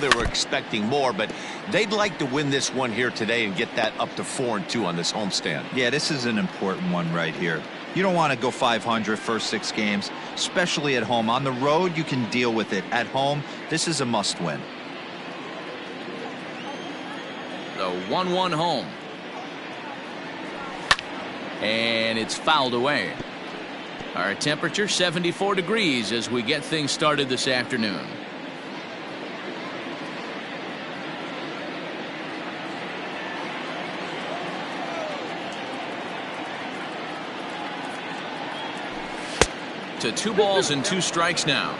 they were expecting more, but they'd like to win this one here today and get that up to 4-2 on this homestand. Yeah, this is an important one right here. You don't want to go 500 first 6 games, especially at home. On the road, you can deal with it. At home, this is a must-win. The 1-1 home. And it's fouled away. Our temperature 74 degrees as we get things started this afternoon. To 2 balls and 2 strikes now.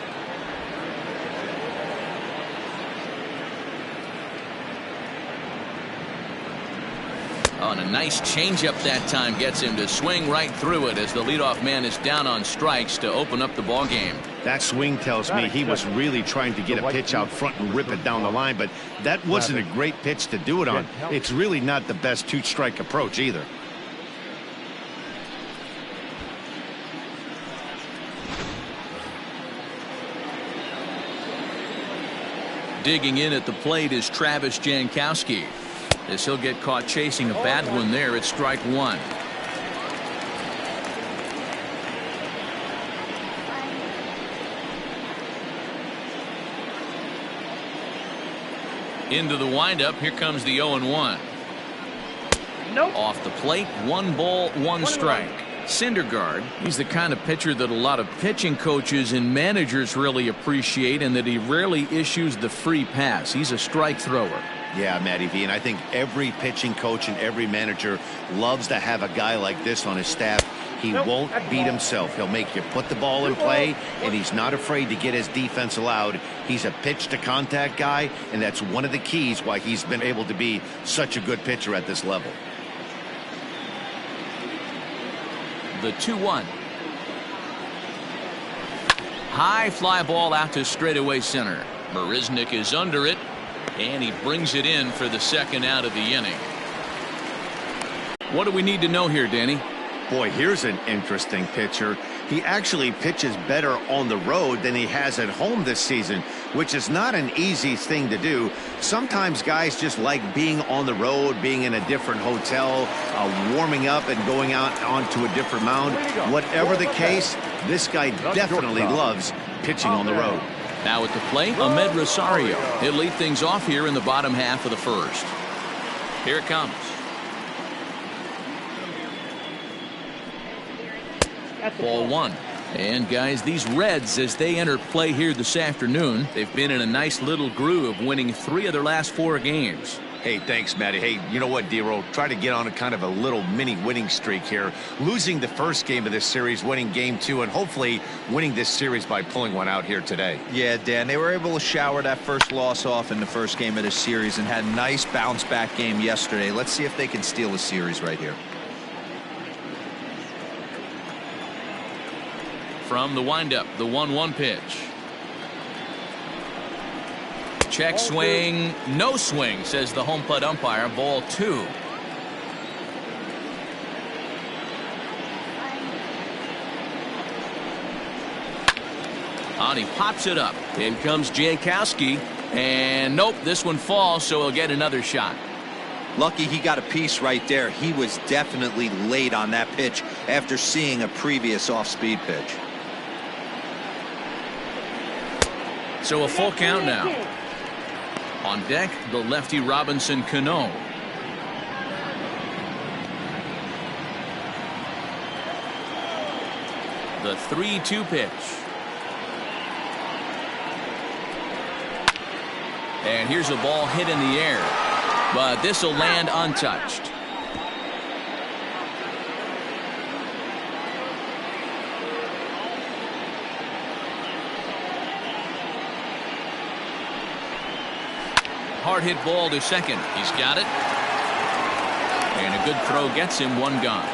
Oh, and a nice changeup that time gets him to swing right through it as the leadoff man is down on strikes to open up the ball game. That swing tells me he was really trying to get a pitch out front and rip it down the line, but that wasn't a great pitch to do it on. It's really not the best 2-strike approach either. Digging in at the plate is Travis Jankowski. As he'll get caught chasing a bad one there at strike 1. Into the windup. Here comes the 0-1. Nope. Off the plate. 1 ball, 1 strike. Syndergaard, he's the kind of pitcher that a lot of pitching coaches and managers really appreciate, and that he rarely issues the free pass. He's a strike thrower. Yeah, Matty V, and I think every pitching coach and every manager loves to have a guy like this on his staff. He won't beat himself. He'll make you put the ball in play, and he's not afraid to get his defense allowed. He's a pitch-to-contact guy, and that's one of the keys why he's been able to be such a good pitcher at this level. The 2-1. High fly ball out to straightaway center. Marisnick is under it, and he brings it in for the 2nd out of the inning. What do we need to know here, Danny? Boy, here's an interesting pitcher. He actually pitches better on the road than he has at home this season, which is not an easy thing to do. Sometimes guys just like being on the road, being in a different hotel, warming up and going out onto a different mound. Whatever the case, this guy definitely loves pitching on the road. Now at the plate, Ahmed Rosario. He'll lead things off here in the bottom half of the 1st. Here it comes. Ball 1. And guys, these Reds, as they enter play here this afternoon, they've been in a nice little groove, winning 3 of their last 4 games. Hey, thanks, Matty. Hey, you know what, D-Roll? Try to get on a kind of a little mini winning streak here. Losing the first game of this series, winning game 2, and hopefully winning this series by pulling one out here today. Yeah, Dan, they were able to shower that first loss off in the first game of this series and had a nice bounce-back game yesterday. Let's see if they can steal the series right here. From the windup, the 1-1 pitch. Check swing, no swing, says the home plate umpire. Ball 2. And he pops it up. In comes Jankowski, and nope, this one falls, so he'll get another shot. Lucky he got a piece right there. He was definitely late on that pitch after seeing a previous off-speed pitch. So a full count now. On deck, the lefty Robinson Cano. The 3-2 pitch. And here's a ball hit in the air, but this will land untouched. Hard hit ball to second. He's got it. And a good throw gets him 1 gone.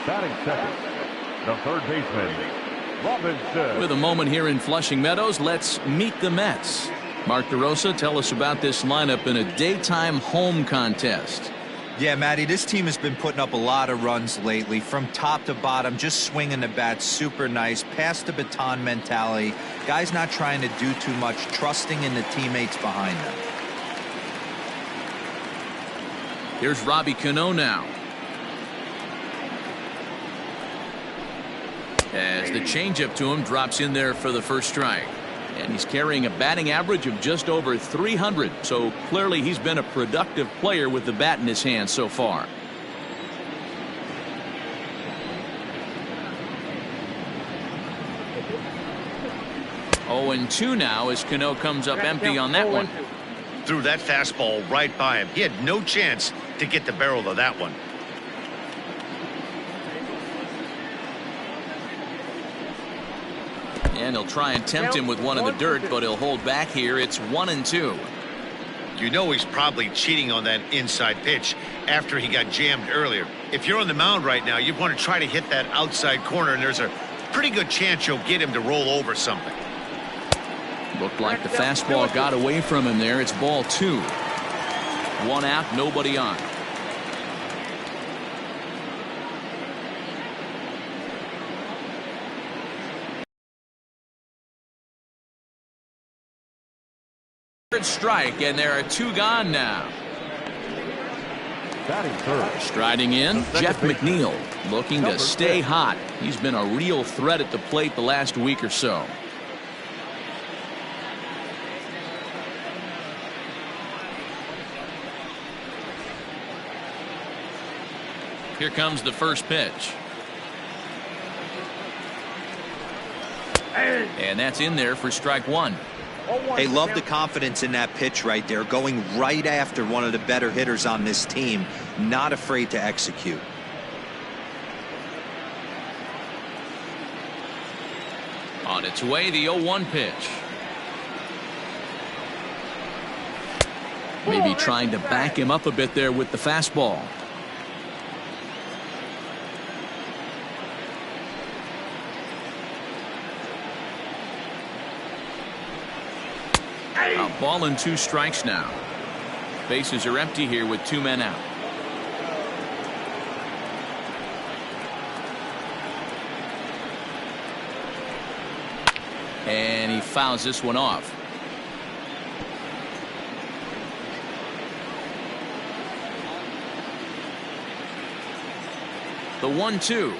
Batting second, the 3rd baseman, Robinson. With a moment here in Flushing Meadows, let's meet the Mets. Mark DeRosa, tell us about this lineup in a daytime home contest. Yeah, Matty, this team has been putting up a lot of runs lately. From top to bottom, just swinging the bat super nice. Pass the baton mentality. Guys not trying to do too much, trusting in the teammates behind them. Here's Robbie Cano now. As the changeup to him drops in there for the first strike. And he's carrying a batting average of just over 300. So clearly he's been a productive player with the bat in his hand so far. Oh, and 2 now as Cano comes up empty on that one. Threw that fastball right by him. He had no chance to get the barrel of that one. And he'll try and tempt him with one in the dirt, but he'll hold back here. It's 1-2. You know he's probably cheating on that inside pitch after he got jammed earlier. If you're on the mound right now, you want to try to hit that outside corner, and there's a pretty good chance you'll get him to roll over something. Looked like the fastball got away from him there. It's ball 2. 1 out, nobody on. Third strike, and there are 2 gone now. Batting third. Striding in, Jeff McNeil, looking to stay hot. He's been a real threat at the plate the last week or so. Here comes the first pitch. And that's in there for strike 1. Hey, love the confidence in that pitch right there, going right after one of the better hitters on this team, not afraid to execute. On its way, the 0-1 pitch. Maybe trying to back him up a bit there with the fastball. A ball and 2 strikes now. Bases are empty here with 2 men out. And he fouls this one off. The 1-2.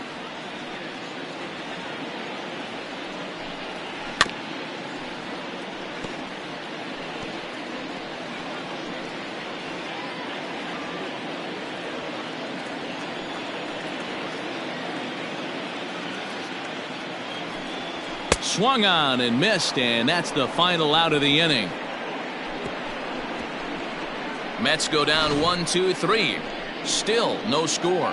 Swung on and missed, and that's the final out of the inning. Mets go down 1-2-3. Still no score.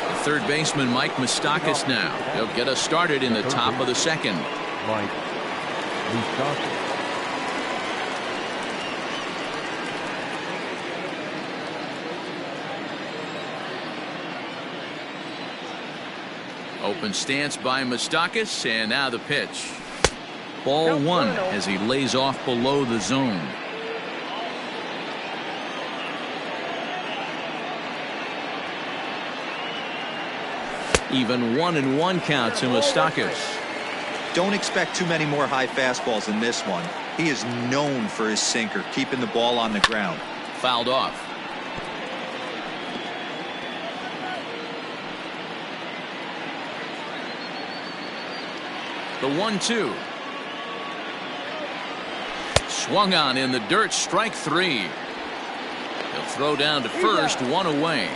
The third baseman Mike Moustakas now. He'll get us started in the top of the second. Mike Moustakas. Open stance by Moustakas, and now the pitch. Ball 1 as he lays off below the zone. Even 1-1 count to Moustakas. Don't expect too many more high fastballs in this one. He is known for his sinker, keeping the ball on the ground. Fouled off. The 1-2. Swung on in the dirt, strike 3. He'll throw down to first, 1 away.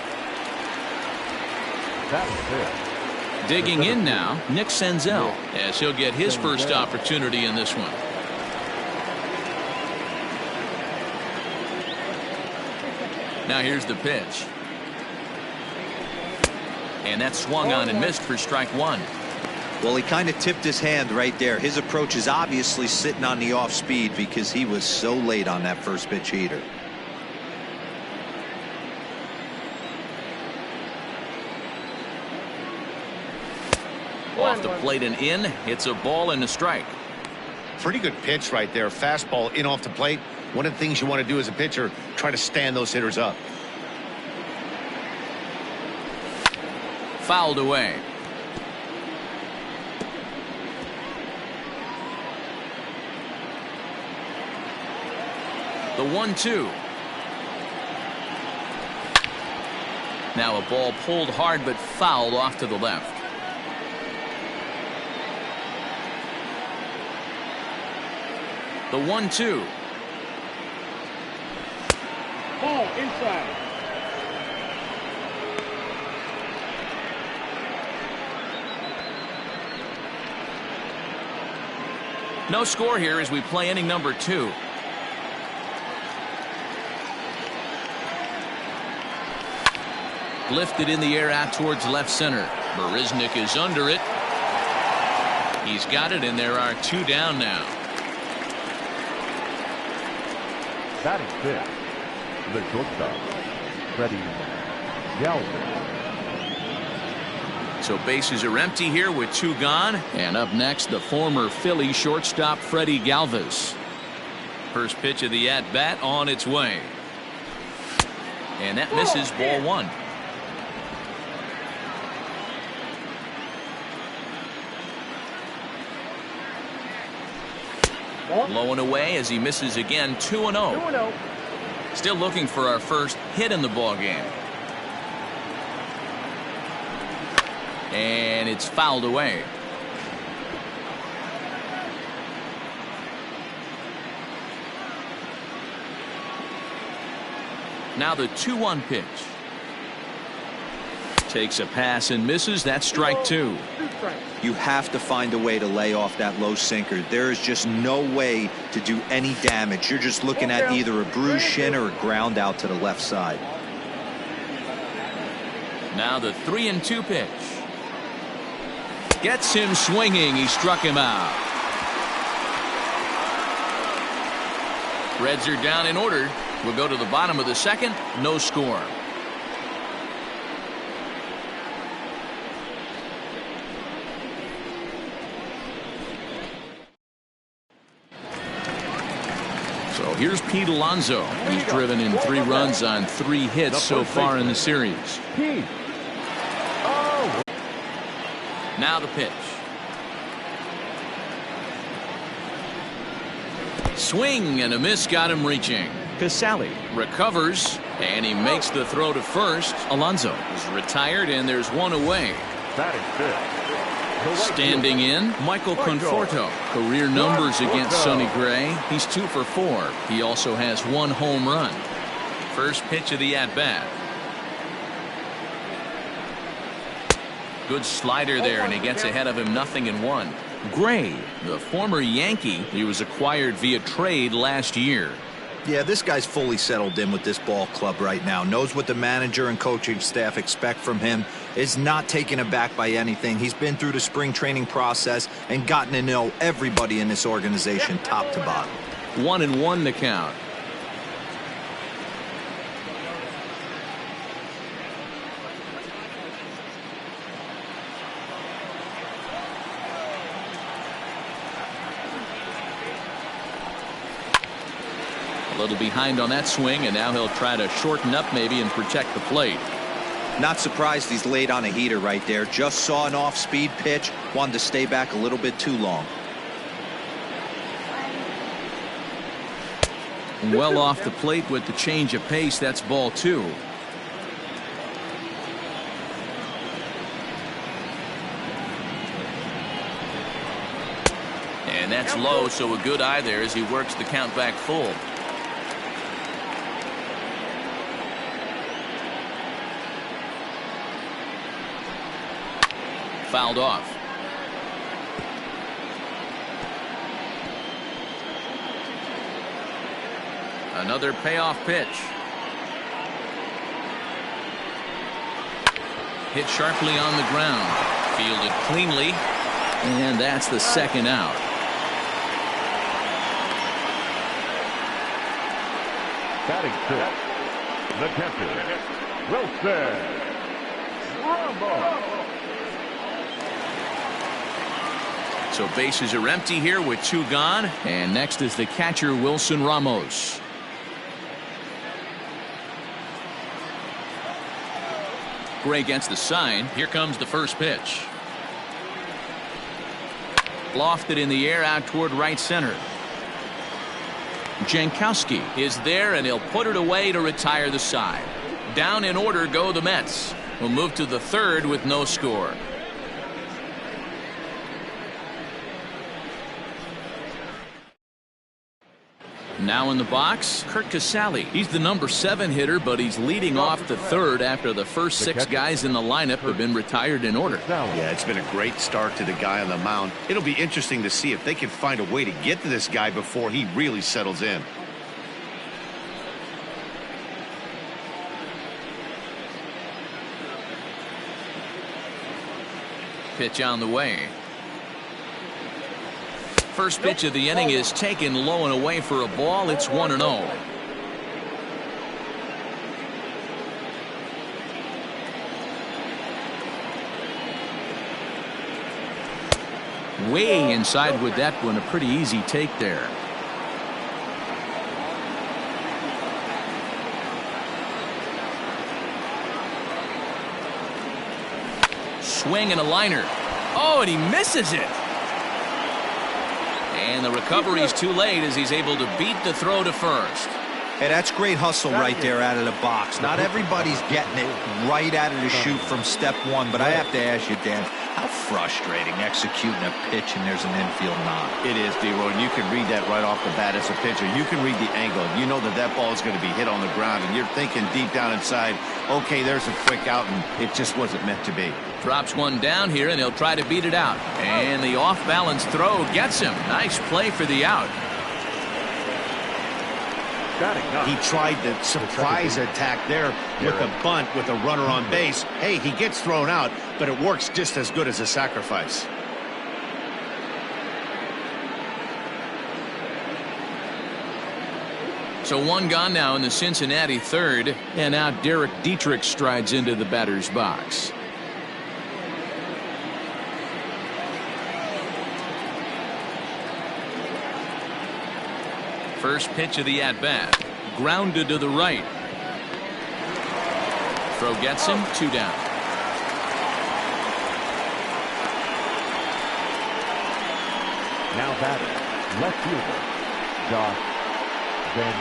Digging in now, Nick Senzel, as he'll get his first opportunity in this one. Now here's the pitch. And that swung on and missed for strike 1. Well, he kind of tipped his hand right there. His approach is obviously sitting on the off speed because he was so late on that first pitch heater. Off the plate and in. It's a ball and a strike. Pretty good pitch right there. Fastball in off the plate. One of the things you want to do as a pitcher, try to stand those hitters up. Fouled away. The 1-2. Now a ball pulled hard but fouled off to the left. The 1-2. Ball inside. No score here as we play inning number 2. Lifted in the air out towards left center. Barisnik is under it. He's got it, and there are 2 down now. Batting fifth, the shortstop, Freddie Galvin. So bases are empty here with 2 gone. And up next, the former Philly shortstop Freddie Galvis. First pitch of the at-bat on its way. And that misses, ball 1. Low and away as he misses again. 2-0. Still looking for our first hit in the ball game. And it's fouled away. Now the 2-1 pitch. Takes a pass and misses. That's strike 2. You have to find a way to lay off that low sinker. There is just no way to do any damage. You're just looking at either a bruised shin or a ground out to the left side. Now the 3-2 pitch. Gets him swinging. He struck him out. Reds are down in order. We'll go to the bottom of the second. No score. So here's Pete Alonso. He's driven in 3 runs on 3 hits so far in the series. Now the pitch. Swing and a miss got him reaching. Casali Recovers and he makes the throw to first. Alonso Is retired and there's 1 away. Batting fifth, Standing in, Michael Conforto. Career numbers against Sonny Gray. He's 2 for 4. He also has 1 home run. First pitch of the at-bat. Good slider there, and he gets ahead of him 0-1. Gray, the former Yankee, he was acquired via trade last year. Yeah, this guy's fully settled in with this ball club right now. Knows what the manager and coaching staff expect from him. Is not taken aback by anything. He's been through the spring training process and gotten to know everybody in this organization top to bottom. 1-1 the count. A little behind on that swing, and now he'll try to shorten up maybe and protect the plate. Not surprised he's laid on a heater right there. Just saw an off-speed pitch. Wanted to stay back a little bit too long. Well off the plate with the change of pace. That's ball 2. And that's low, so a good eye there as he works the count back full. Fouled off. Another payoff pitch. Hit sharply on the ground. Fielded cleanly. And that's the second out. batting fifth, the catcher, Wilson Rambo. So bases are empty here with 2 gone. And next is the catcher, Wilson Ramos. Gray gets the sign. Here comes the first pitch. Lofted in the air out toward right center. Jankowski is there, and he'll put it away to retire the side. Down in order go the Mets. We'll move to the third with no score. Now in the box, Curt Casali. He's the number 7 hitter, but he's leading off the third after the first 6 guys in the lineup have been retired in order. Yeah, it's been a great start to the guy on the mound. It'll be interesting to see if they can find a way to get to this guy before he really settles in. Pitch on the way. First pitch of the inning is taken low and away for a ball. It's 1-0. Way inside with that one. A pretty easy take there. Swing and a liner. Oh, and he misses it. And the recovery's too late as he's able to beat the throw to first. Hey, that's great hustle right there out of the box. Not everybody's getting it right out of the chute from step one, but I have to ask you, Dan, how frustrating executing a pitch and there's an infield knock. It is, D-Roy, and you can read that right off the bat as a pitcher. You can read the angle. You know that that ball is going to be hit on the ground, and you're thinking deep down inside, okay, there's a quick out, and it just wasn't meant to be. Drops one down here, and he'll try to beat it out. And the off-balance throw gets him. Nice play for the out. He tried the surprise attack there with a bunt with a runner on base. Hey, he gets thrown out, but it works just as good as a sacrifice. So 1 gone now in the Cincinnati third, and now Derek Dietrich strides into the batter's box. First pitch of the at-bat. Grounded to the right. Throw gets him. 2 down. Now batting, left fielder, Josh Van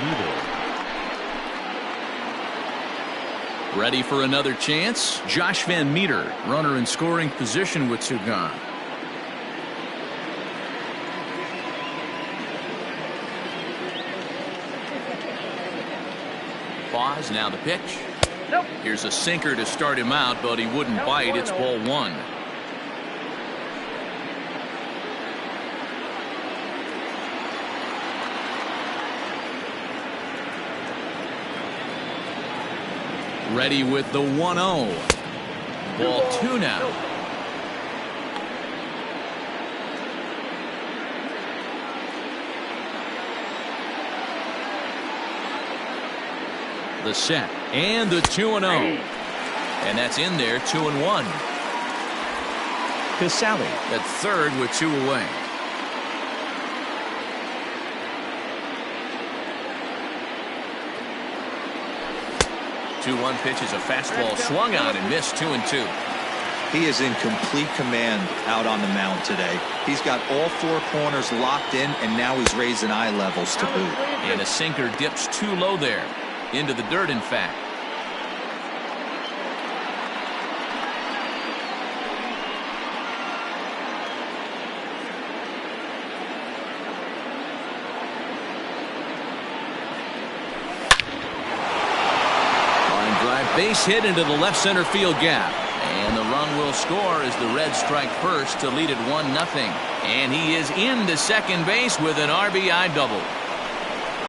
Meter. Ready for another chance. Josh Van Meter, runner in scoring position with 2 gone. Pause, now the pitch. Nope. Here's a sinker to start him out, but he wouldn't bite. It's ball 1. Ready with the 1-0. Ball 2 now. The set and the 2-0, and that's in there. 2-1. Casali at third with 2 away. The 2-1 pitch is a fastball swung on and missed. 2-2. He is in complete command out on the mound today. He's got all 4 corners locked in, and now he's raising eye levels to boot. And a sinker dips too low there. Into the dirt, in fact. Line drive, base hit into the left center field gap. And the run will score as the Reds strike first to lead it 1-0. And he is into second base with an RBI double.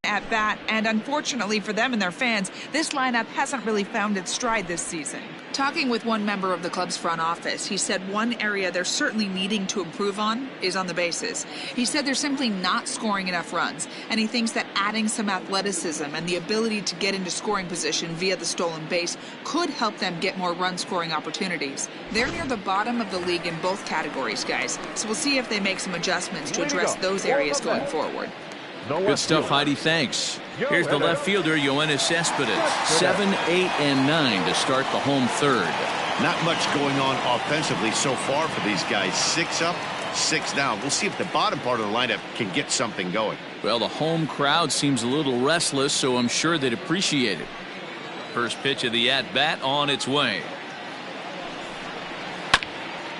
At bat, and unfortunately for them and their fans, this lineup hasn't really found its stride this season. Talking with one member of the club's front office, he said one area they're certainly needing to improve on is on the bases. He said they're simply not scoring enough runs, and he thinks that adding some athleticism and the ability to get into scoring position via the stolen base could help them get more run-scoring opportunities. They're near the bottom of the league in both categories, guys, so we'll see if they make some adjustments to address those areas going forward. Good stuff, Heidi. Thanks. Here's the left fielder, Yoenis Cespedes. 7, 8, and 9 to start the home third. Not much going on offensively so far for these guys. 6 up, 6 down. We'll see if the bottom part of the lineup can get something going. Well, the home crowd seems a little restless, so I'm sure they'd appreciate it. First pitch of the at-bat on its way.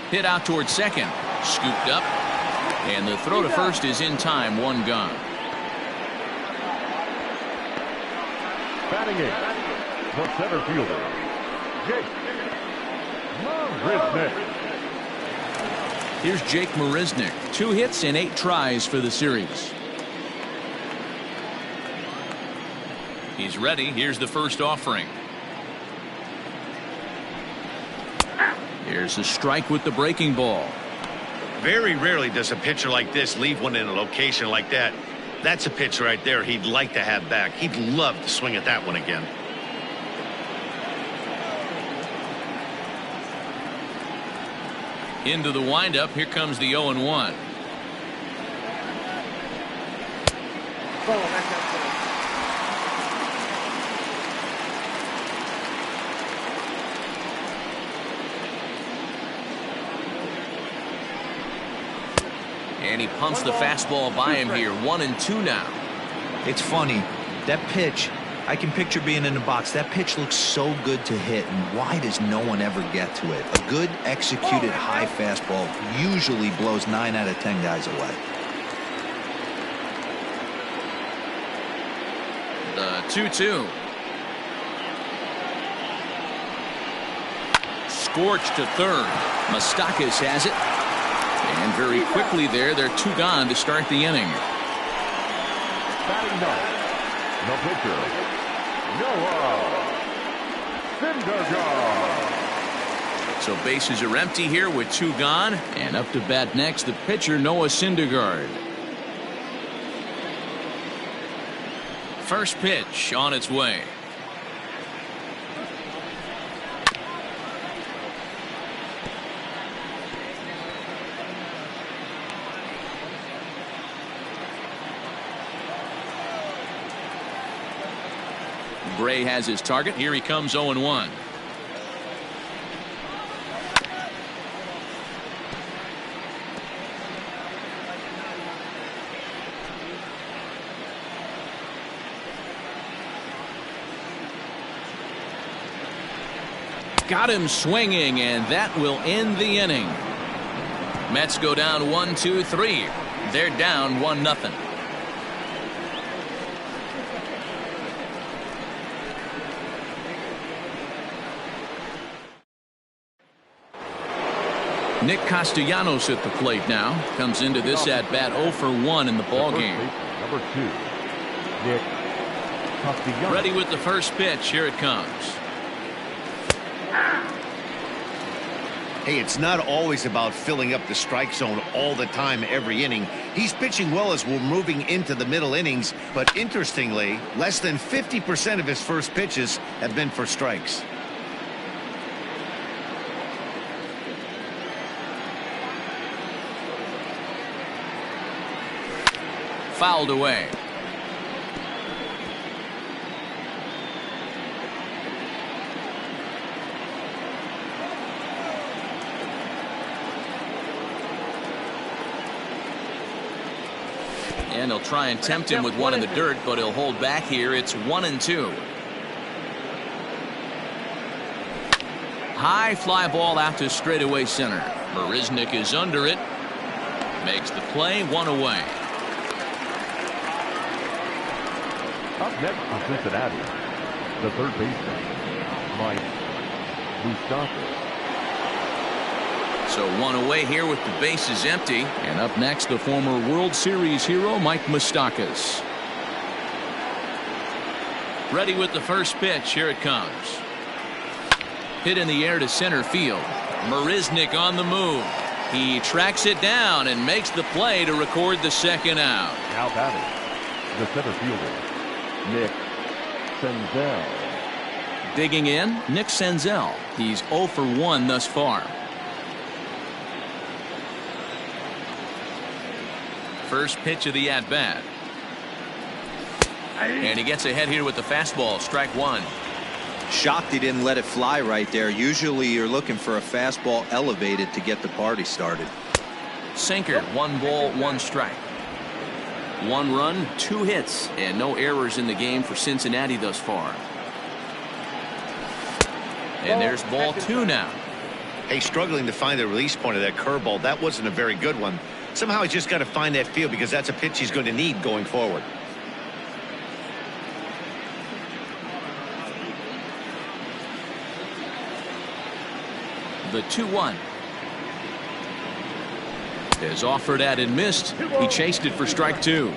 Hit out towards second. Scooped up. And the throw to first is in time. 1 gone. Batting in, the center fielder, Jake Marisnick. Here's Jake Marisnick. 2 hits in 8 tries for the series. He's ready. Here's the first offering. Here's a strike with the breaking ball. Very rarely does a pitcher like this leave one in a location like that. That's a pitch right there he'd like to have back. He'd love to swing at that one again. Into the windup. Here comes the 0-1. And he pumps the fastball by him here. 1-2 now. It's funny. That pitch, I can picture being in the box. That pitch looks so good to hit, and why does no one ever get to it? A good executed high fastball usually blows 9 out of 10 guys away. The 2-2. Scorched to third. Moustakas has it. And very quickly there, they're 2 gone to start the inning. Batting ninth, the pitcher, Noah Syndergaard. So bases are empty here with 2 gone. And up to bat next, the pitcher, Noah Syndergaard. First pitch on its way. Bray has his target. Here he comes. 0-1. Got him swinging, and that will end the inning. Mets go down 1-2-3. They're down 1-0. Nick Castellanos at the plate now. Comes into this at-bat 0 for 1 in the ballgame. Number 2, Nick Castellanos. Ready with the first pitch. Here it comes. Hey, it's not always about filling up the strike zone all the time every inning. He's pitching well as we're moving into the middle innings, but interestingly, less than 50% of his first pitches have been for strikes. Fouled away. And he'll try and tempt him with one in the dirt, but he'll hold back here. It's 1-2. High fly ball out to straightaway center. Marisnick is under it. Makes the play. 1 away. Up next for Cincinnati, the third baseman, Mike Moustakas. So 1 away here with the bases empty. And up next, the former World Series hero, Mike Moustakas. Ready with the first pitch. Here it comes. Hit in the air to center field. Marisnick on the move. He tracks it down and makes the play to record the second out. Now batting, the center fielder, Nick Senzel. Digging in, Nick Senzel. He's 0 for 1 thus far. First pitch of the at-bat. And he gets ahead here with the fastball. Strike one. Shocked he didn't let it fly right there. Usually you're looking for a fastball elevated to get the party started. Sinker. 1 ball, 1 strike. 1 run, 2 hits, and no errors in the game for Cincinnati thus far. And there's ball 2 now. Hey, struggling to find the release point of that curveball. That wasn't a very good one. Somehow he's just got to find that feel, because that's a pitch he's going to need going forward. The 2-1 is offered at and missed. He chased it for strike 2.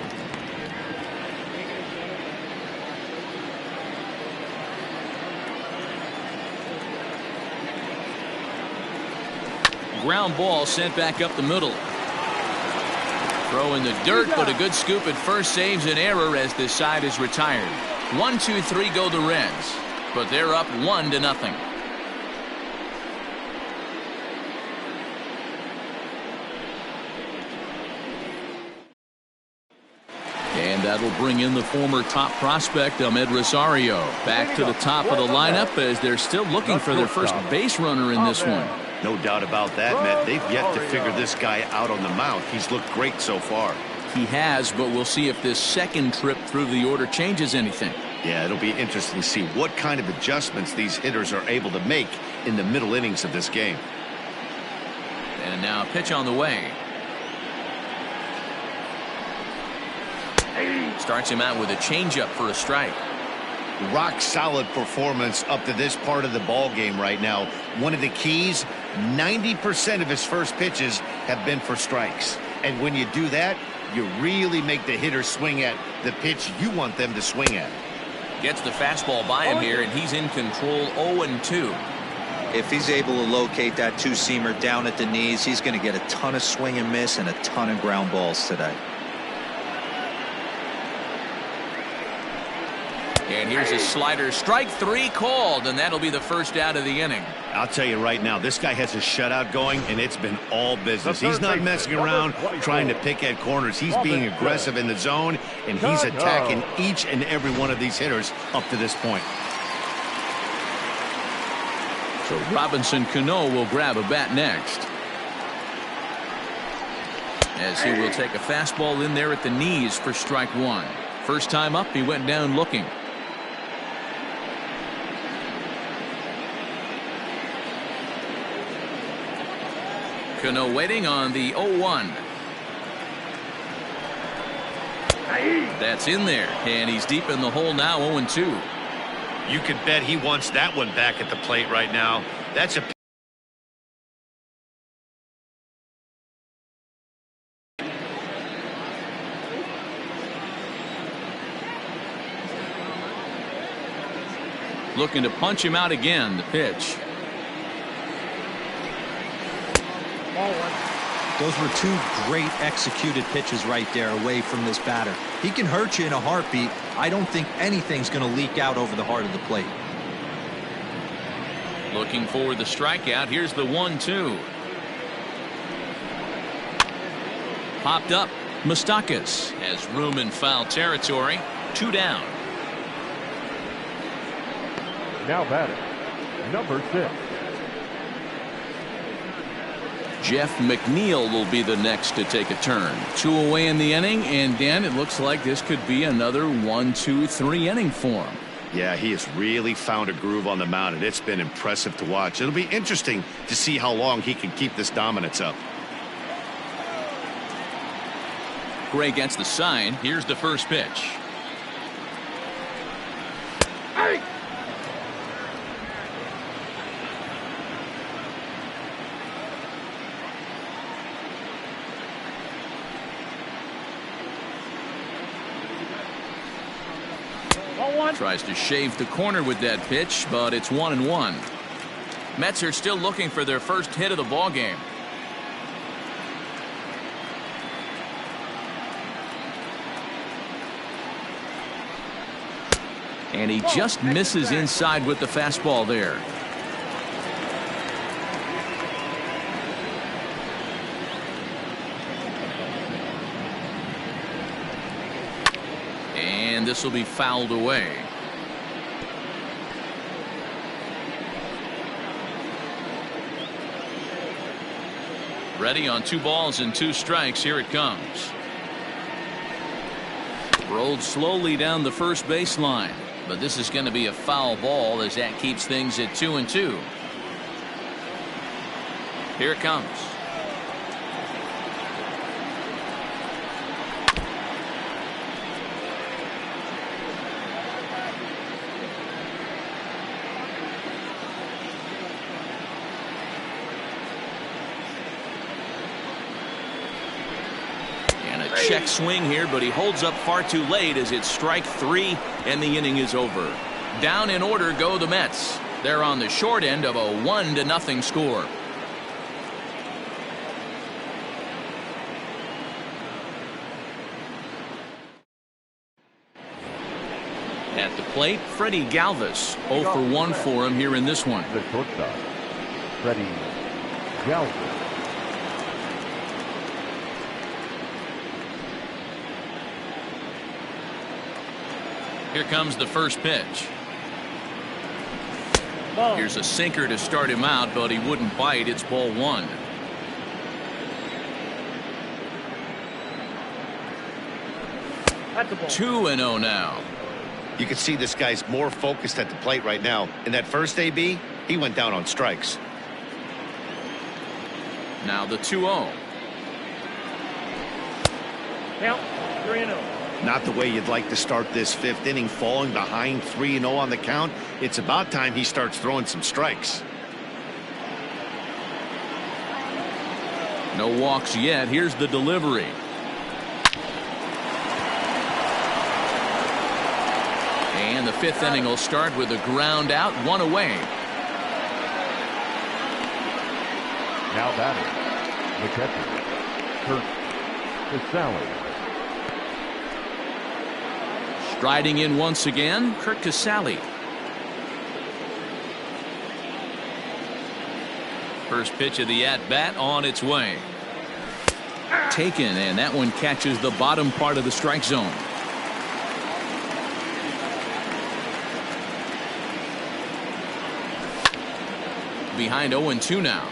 Ground ball sent back up the middle. Throw in the dirt, but a good scoop at first saves an error as this side is retired. 1, 2, 3 go the Reds, but they're up 1-0. And that'll bring in the former top prospect, Ahmed Rosario, back to the top of the lineup as they're still looking for their first base runner in this one. No doubt about that, Matt. They've yet to figure this guy out on the mound. He's looked great so far. He has, but we'll see if this second trip through the order changes anything. Yeah, it'll be interesting to see what kind of adjustments these hitters are able to make in the middle innings of this game. And now a pitch on the way. Starts him out with a changeup for a strike. Rock solid performance up to this part of the ball game right now. One of the keys, 90% of his first pitches have been for strikes. And when you do that, you really make the hitter swing at the pitch you want them to swing at. Gets the fastball by him here, and he's in control. 0-2. If he's able to locate that 2-seamer down at the knees, he's going to get a ton of swing and miss and a ton of ground balls today. And here's a slider. Strike 3 called, and that'll be the first out of the inning. I'll tell you right now, this guy has a shutout going, and it's been all business. He's not messing around trying to pick at corners. He's being aggressive in the zone, and he's attacking each and every one of these hitters up to this point. So Robinson Cano will grab a bat next, as he will take a fastball in there at the knees for strike 1. First time up, he went down looking. Cano waiting on the 0-1. That's in there, and he's deep in the hole now. 0-2. You could bet he wants that one back at the plate right now. That's a looking to punch him out again. The pitch. Those were 2 great executed pitches right there away from this batter. He can hurt you in a heartbeat. I don't think anything's going to leak out over the heart of the plate. Looking for the strikeout. Here's the 1-2. Popped up. Moustakas has room in foul territory. 2 down. Now batting, number 6. Jeff McNeil will be the next to take a turn. 2 away in the inning, and Dan, it looks like this could be another 1, 2, 3 inning for him. Yeah, he has really found a groove on the mound, and it's been impressive to watch. It'll be interesting to see how long he can keep this dominance up. Gray gets the sign. Here's the first pitch. Hey! Tries to shave the corner with that pitch, but it's 1-1. Mets are still looking for their first hit of the ball game. And he just misses inside with the fastball there. And this will be fouled away. Ready on 2 balls and 2 strikes. Here it comes. Rolled slowly down the first baseline. But this is going to be a foul ball as that keeps things at 2-2. Here it comes. Check swing here, but he holds up far too late as it's strike 3 and the inning is over. Down in order go the Mets. They're on the short end of a 1-0 score. At the plate, Freddie Galvis. 0 for 1 for him here in this one. The shortstop, Freddie Galvis. Here comes the first pitch. Here's a sinker to start him out, but he wouldn't bite. It's ball 1. That's a ball. 2-0 now. You can see this guy's more focused at the plate right now. In that first AB, he went down on strikes. Now the 2-0. Count 3-0. Not the way you'd like to start this 5th inning, falling behind 3-0 on the count. It's about time he starts throwing some strikes. No walks yet. Here's the delivery. And the 5th inning will start with a ground out, 1 away. Now batting, the catcher, Kurt Casale. Striding in once again, Kurt Casale. First pitch of the at-bat on its way. Taken, and that one catches the bottom part of the strike zone. Behind 0-2 now.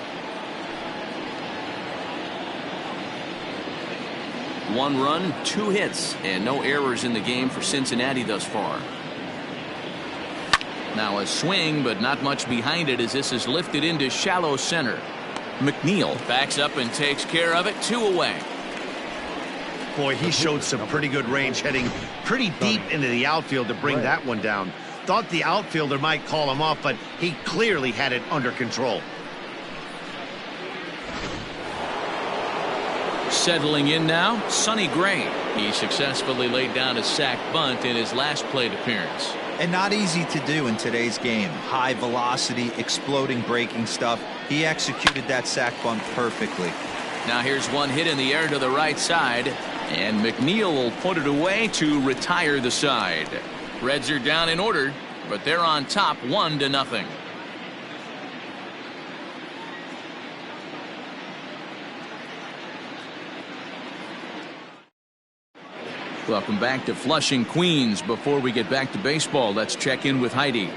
1 run, 2 hits, and no errors in the game for Cincinnati thus far. Now a swing, but not much behind it as this is lifted into shallow center. McNeil backs up and takes care of it. 2 away. Boy, he showed some pretty good range, heading pretty deep into the outfield to bring that one down. Thought the outfielder might call him off, but he clearly had it under control. Settling in now, Sonny Gray. He successfully laid down a sac bunt in his last plate appearance. And not easy to do in today's game. High velocity, exploding breaking stuff. He executed that sac bunt perfectly. Now here's one hit in the air to the right side, and McNeil will put it away to retire the side. Reds are down in order, but they're on top 1-0. Welcome back to Flushing, Queens. Before we get back to baseball, let's check in with Heidi.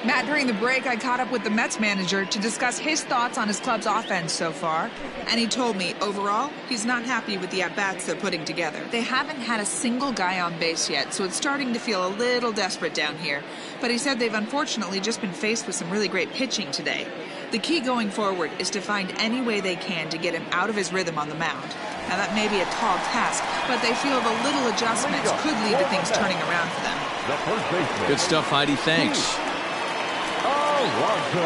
Matt, during the break, I caught up with the Mets manager to discuss his thoughts on his club's offense so far. And he told me, overall, he's not happy with the at-bats they're putting together. They haven't had a single guy on base yet, so it's starting to feel a little desperate down here. But he said they've unfortunately just been faced with some really great pitching today. The key going forward is to find any way they can to get him out of his rhythm on the mound. Now, that may be a tall task, but they feel the little adjustments could lead to things turning around for them. Good stuff, Heidi. Thanks. Alonso.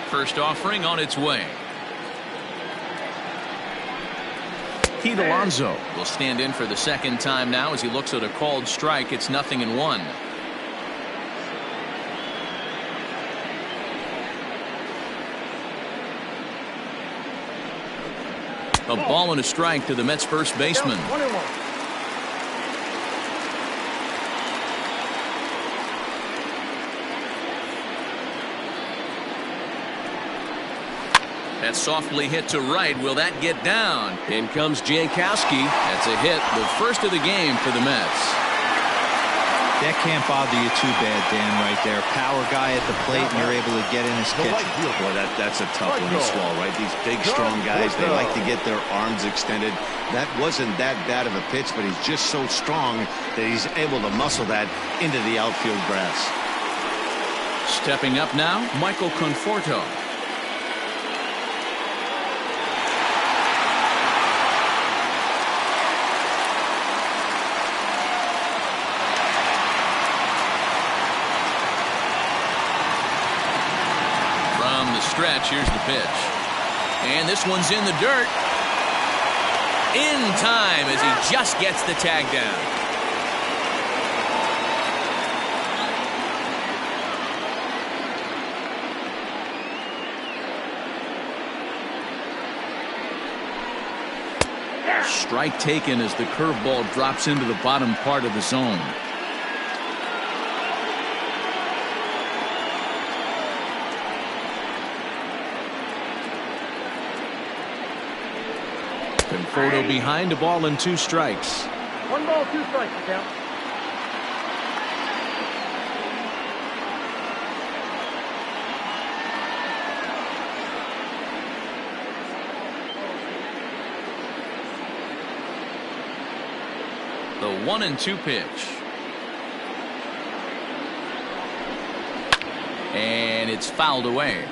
First offering on its way. Pete Alonso will stand in for the second time now as he looks at a called strike. It's 0-1. A ball and a strike to the Mets first baseman. That's softly hit to right. Will that get down? In comes Jankowski. That's a hit, the first of the game for the Mets. That can't bother you too bad, Dan, right there. Power guy at the plate, and you're able to get in his kitchen. Boy, that's a tough one to swallow, right? These big, strong guys, they like to get their arms extended. That wasn't that bad of a pitch, but he's just so strong that he's able to muscle that into the outfield grass. Stepping up now, Michael Conforto. Stretch. Here's the pitch, and this one's in the dirt in time as he just gets the tag down. Strike taken as the curveball drops into the bottom part of the zone. Conforto behind, a ball and 2 strikes. 1 ball, 2 strikes, count. The 1-2 pitch. And it's fouled away.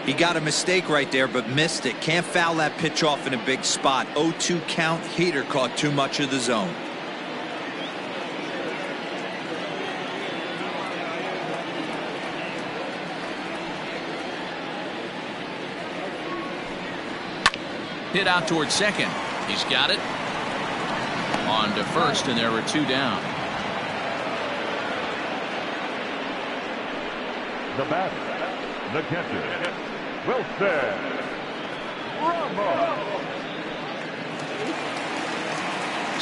He got a mistake right there, but missed it. Can't foul that pitch off in a big spot. 0-2 count. Heater caught too much of the zone. Hit out towards second. He's got it. On to first, and there were 2 down. The batter, the catcher, Wilson Ramos.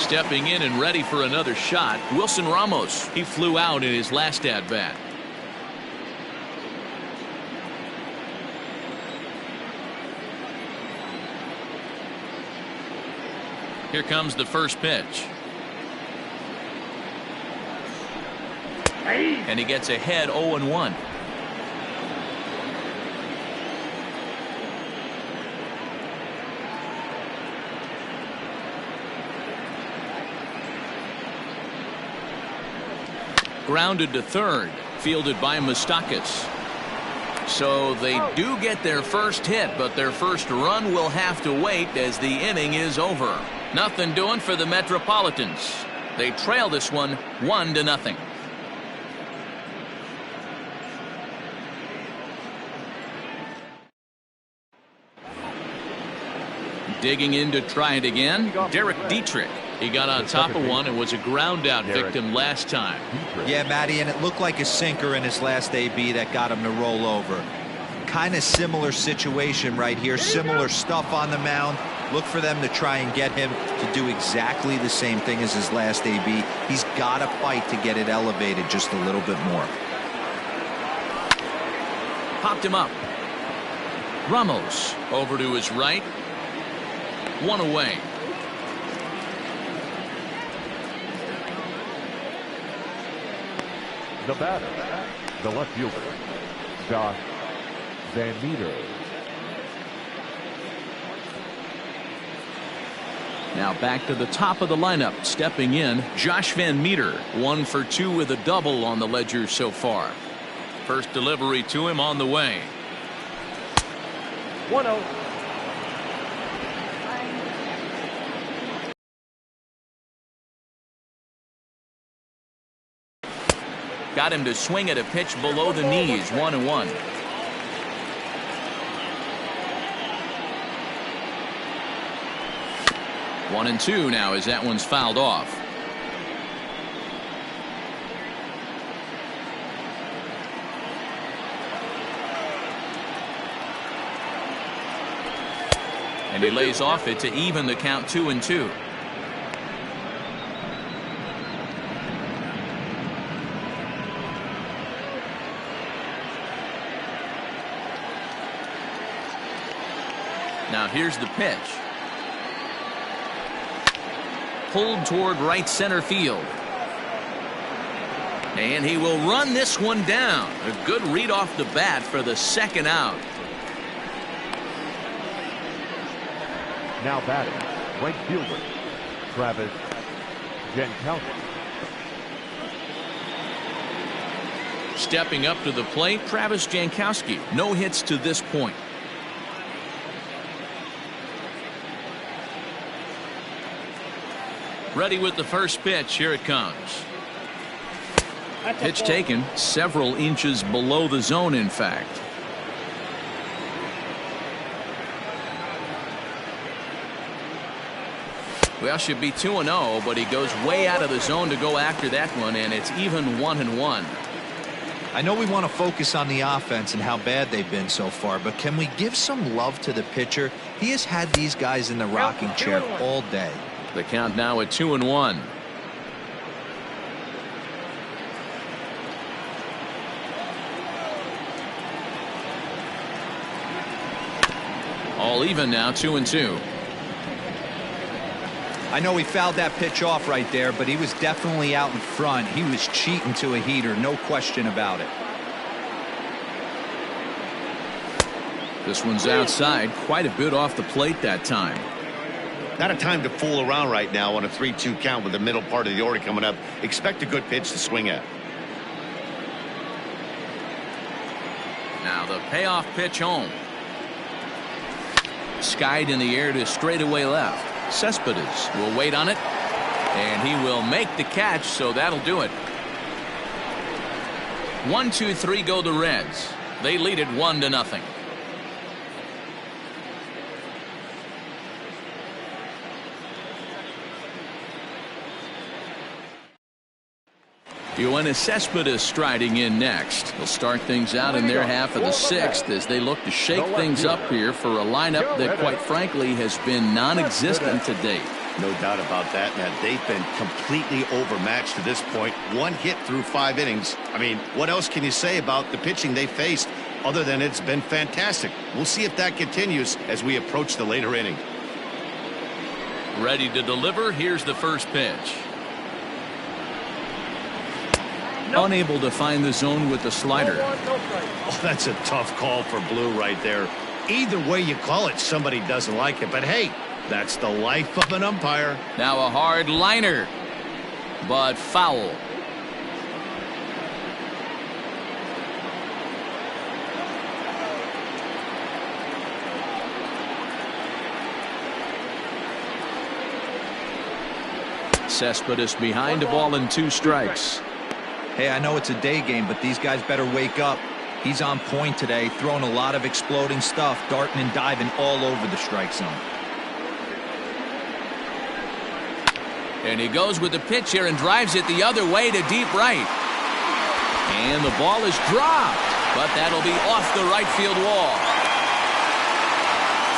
Stepping in and ready for another shot, Wilson Ramos. He flew out in his last at-bat. Here comes the first pitch. And he gets ahead 0-1. Grounded to third, fielded by Moustakas. So they do get their first hit, but their first run will have to wait as the inning is over. Nothing doing for the Metropolitans. They trail this one 1-0. Digging in to try it again, Derek Dietrich. He got on top of one and was a ground out victim last time. Yeah, Matty, and it looked like a sinker in his last AB that got him to roll over. Kind of similar situation right here. Similar stuff on the mound. Look for them to try and get him to do exactly the same thing as his last AB. He's got to fight to get it elevated just a little bit more. Popped him up. Ramos over to his right. 1 away. The batter, the left fielder, Josh Van Meter. Now back to the top of the lineup. Stepping in, Josh Van Meter. 1 for 2 with a double on the ledger so far. First delivery to him on the way. 1-0. Got him to swing at a pitch below the knees. 1-1. 1-2 now as that one's fouled off. And he lays off it to even the count 2-2. Now here's the pitch. Pulled toward right center field. And he will run this one down. A good read off the bat for the second out. Now batting, right fielder, Travis Jankowski. Stepping up to the plate, Travis Jankowski. No hits to this point. Ready with the first pitch. Here it comes. Pitch taken several inches below the zone, in fact. Well, should be 2-0, but he goes way out of the zone to go after that one, and it's even 1-1. I know we want to focus on the offense and how bad they've been so far, but can we give some love to the pitcher? He has had these guys in the rocking chair all day. The count now at 2-1. All even now, 2-2. I know he fouled that pitch off right there, but he was definitely out in front. He was cheating to a heater, no question about it. This one's outside, quite a bit off the plate that time. Not a time to fool around right now on a 3-2 count with the middle part of the order coming up. Expect a good pitch to swing at. Now the payoff pitch home. Skied in the air to straightaway left. Cespedes will wait on it, and he will make the catch, so that'll do it. 1-2-3 go the Reds. They lead it 1-0. Yoenis Cespedes striding in next. They'll start things out in their half of the sixth as they look to shake things up here for a lineup that, quite frankly, has been non-existent to date. No doubt about that, man. They've been completely overmatched to this point. One hit through 5 innings. I mean, what else can you say about the pitching they faced other than it's been fantastic? We'll see if that continues as we approach the later inning. Ready to deliver. Here's the first pitch. Unable to find the zone with the slider. Oh, that's a tough call for Blue right there. Either way you call it, somebody doesn't like it. But hey, that's the life of an umpire. Now a hard liner, but foul. Cespedes behind, a ball and 2 strikes. Hey, I know it's a day game, but these guys better wake up. He's on point today, throwing a lot of exploding stuff, darting and diving all over the strike zone. And he goes with the pitch here and drives it the other way to deep right. And the ball is dropped, but that'll be off the right field wall.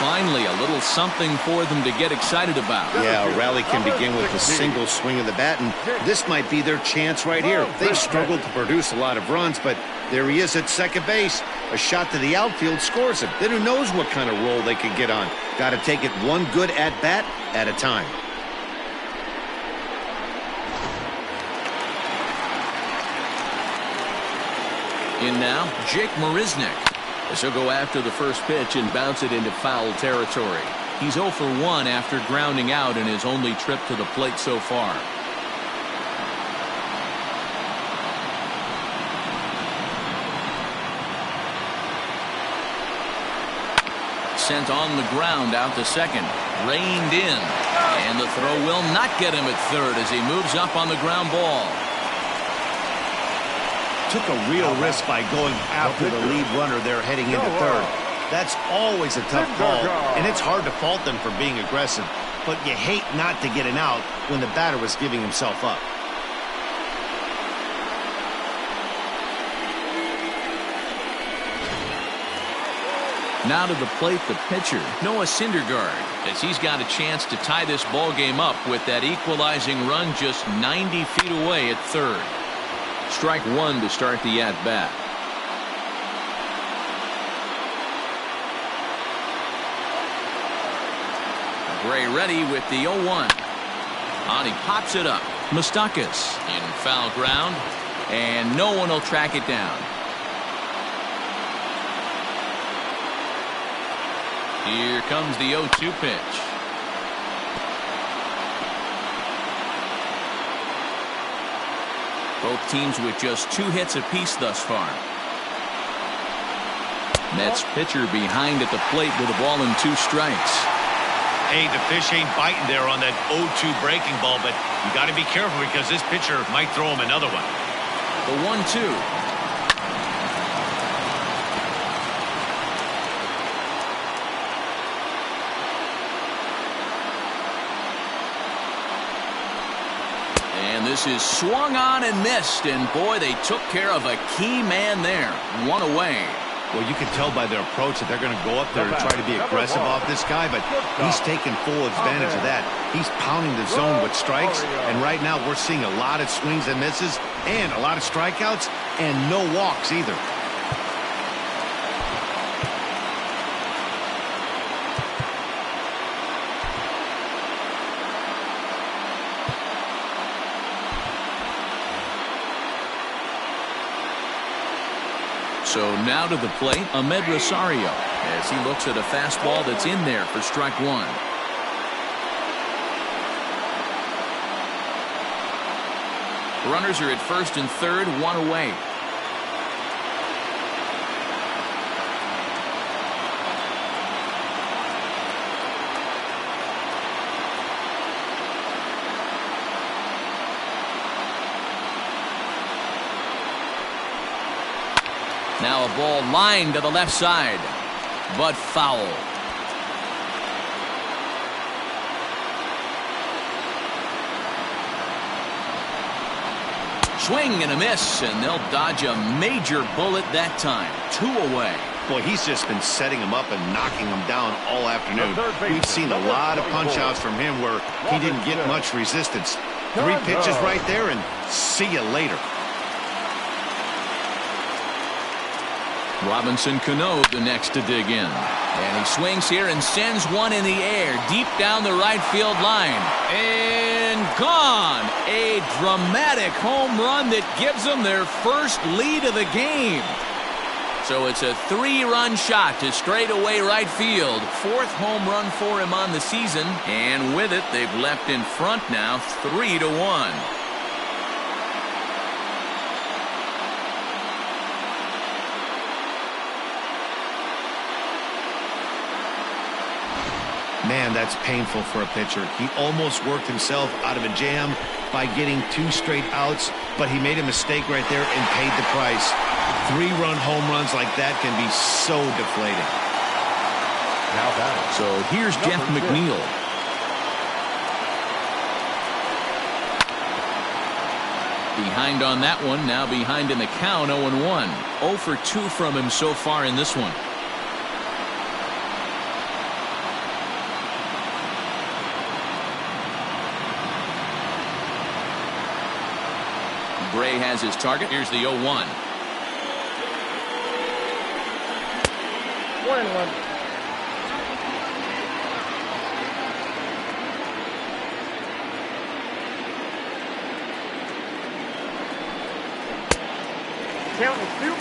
Finally, a little something for them to get excited about. Yeah, a rally can begin with a single swing of the bat, and this might be their chance right here. They've struggled to produce a lot of runs, but there he is at second base. A shot to the outfield scores him. Then who knows what kind of roll they could get on. Got to take it one good at-bat at a time. In now, Jake Marisnick. As he'll go after the first pitch and bounce it into foul territory. He's 0 for 1 after grounding out in his only trip to the plate so far. Sent on the ground out to second. Reined in. And the throw will not get him at third as he moves up on the ground ball. Took a real risk by going after the lead runner there heading into third. That's always a tough call, and it's hard to fault them for being aggressive. But you hate not to get an out when the batter was giving himself up. Now to the plate, the pitcher, Noah Syndergaard, as he's got a chance to tie this ball game up with that equalizing run just 90 feet away at third. Strike one to start the at-bat. Gray ready with the 0-1. On, he pops it up. Moustakas in foul ground, and no one will track it down. Here comes the 0-2 pitch. Both teams with just 2 hits apiece thus far. Mets pitcher behind at the plate with a ball and 2 strikes. Hey, the fish ain't biting there on that 0-2 breaking ball, but you got to be careful because this pitcher might throw him another one. The 1-2. And this is swung on and missed, and boy, they took care of a key man there. 1 away. Well, you can tell by their approach that they're going to go up there and try to be aggressive off this guy, but he's taking full advantage of that. He's pounding the zone with strikes, and right now we're seeing a lot of swings and misses and a lot of strikeouts and no walks either. So now to the plate, Ahmed Rosario, as he looks at a fastball that's in there for strike one. Runners are at first and third, 1 away. Now a ball lined to the left side, but foul. Swing and a miss, and they'll dodge a major bullet that time. 2 away. Boy, he's just been setting him up and knocking him down all afternoon. We've seen a lot of punch-outs from him where he didn't get much resistance. 3 pitches right there, and see you later. Robinson Cano the next to dig in. And he swings here and sends one in the air deep down the right field line. And gone. A dramatic home run that gives them their first lead of the game. So it's a 3-run shot to straightaway right field. 4th home run for him on the season. And with it, they've left in front now 3-1. Man, that's painful for a pitcher. He almost worked himself out of a jam by getting 2 straight outs, but he made a mistake right there and paid the price. 3-run home runs like that can be so deflating. Now batting. So here's Jeff McNeil. Behind on that one, now behind in the count, 0-1. 0 for 2 from him so far in this one. Bray has his target. Here's the 0-1. 1-1.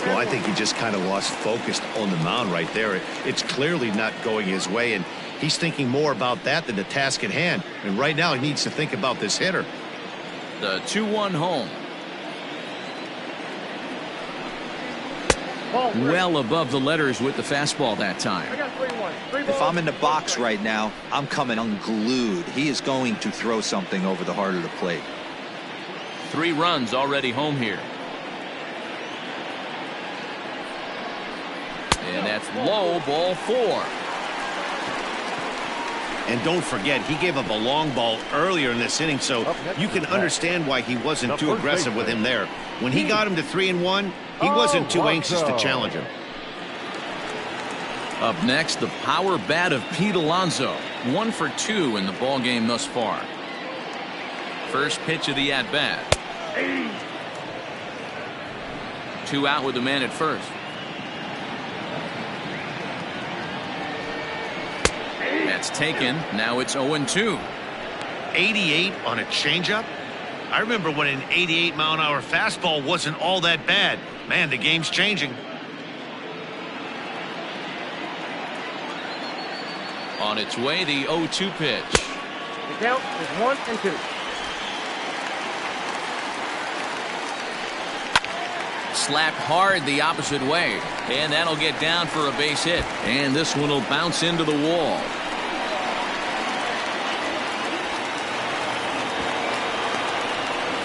Well, I think he just kind of lost focus on the mound right there. It's clearly not going his way, and he's thinking more about that than the task at hand. And right now he needs to think about this hitter. The 2-1 home. Well above the letters with the fastball that time. I got 3-1. If I'm in the box right now, I'm coming unglued. He is going to throw something over the heart of the plate. 3 runs already home here. And that's low, ball 4. And don't forget, he gave up a long ball earlier in this inning, so you can understand why he wasn't too aggressive with him there. When he got him to 3-1, he wasn't too anxious to challenge him. Up next, the power bat of Pete Alonso. 1 for 2 in the ball game thus far. First pitch of the at-bat. 2 out with the man at first. That's taken. Now it's 0-2. 88 on a changeup? I remember when an 88-mile-an-hour fastball wasn't all that bad. Man, the game's changing. On its way, the 0-2 pitch. The count is 1-2. Slapped hard the opposite way. And that'll get down for a base hit. And this one will bounce into the wall.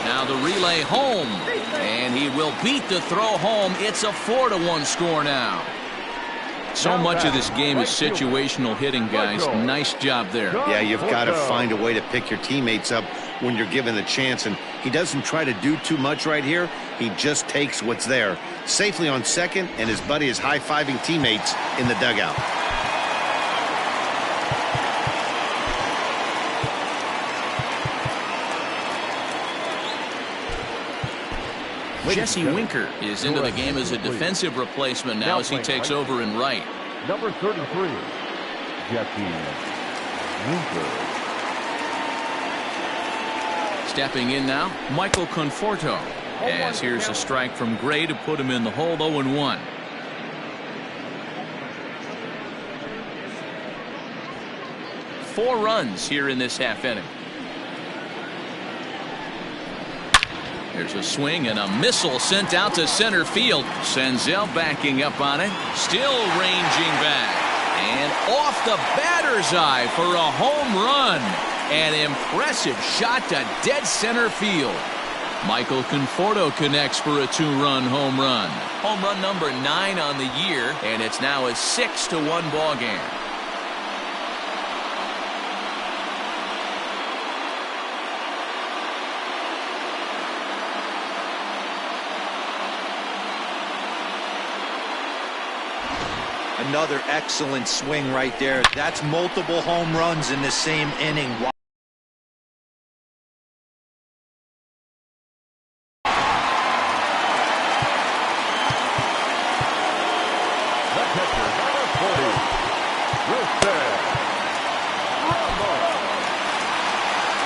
Now the relay home. And he will beat the throw home. It's a 4-1 score now. So much of this game is situational hitting, guys. Nice job there. Yeah, you've got to find a way to pick your teammates up when you're given the chance, and he doesn't try to do too much right here. He just takes what's there. Safely on second, and his buddy is high-fiving teammates in the dugout. Jesse Winker is into the game as a defensive replacement now as he takes over in right. Number 33, Jesse Winker. Stepping in now, Michael Conforto. As here's a strike from Gray to put him in the hole. 0-1. Four runs here in this half inning. There's a swing and a missile sent out to center field. Senzel backing up on it. Still ranging back. And off the batter's eye for a home run. An impressive shot to dead center field. Michael Conforto connects for a 2-run home run. Home run number 9 on the year, and it's now a 6-1 ball game. Another excellent swing right there. That's multiple home runs in the same inning.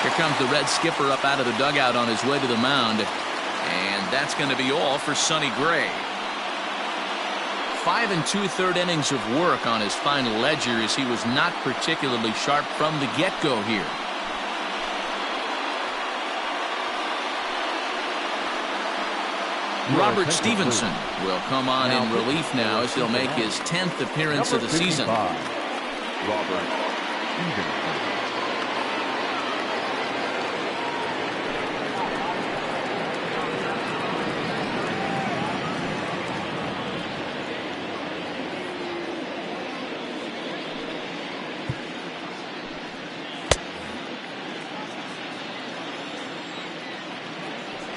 Here comes the Red skipper up out of the dugout on his way to the mound. And that's going to be all for Sonny Gray. 5 2/3 innings of work on his final ledger as he was not particularly sharp from the get-go here. Robert Stevenson will come on in relief now as he'll make his 10th appearance of the season. Robert Stevenson.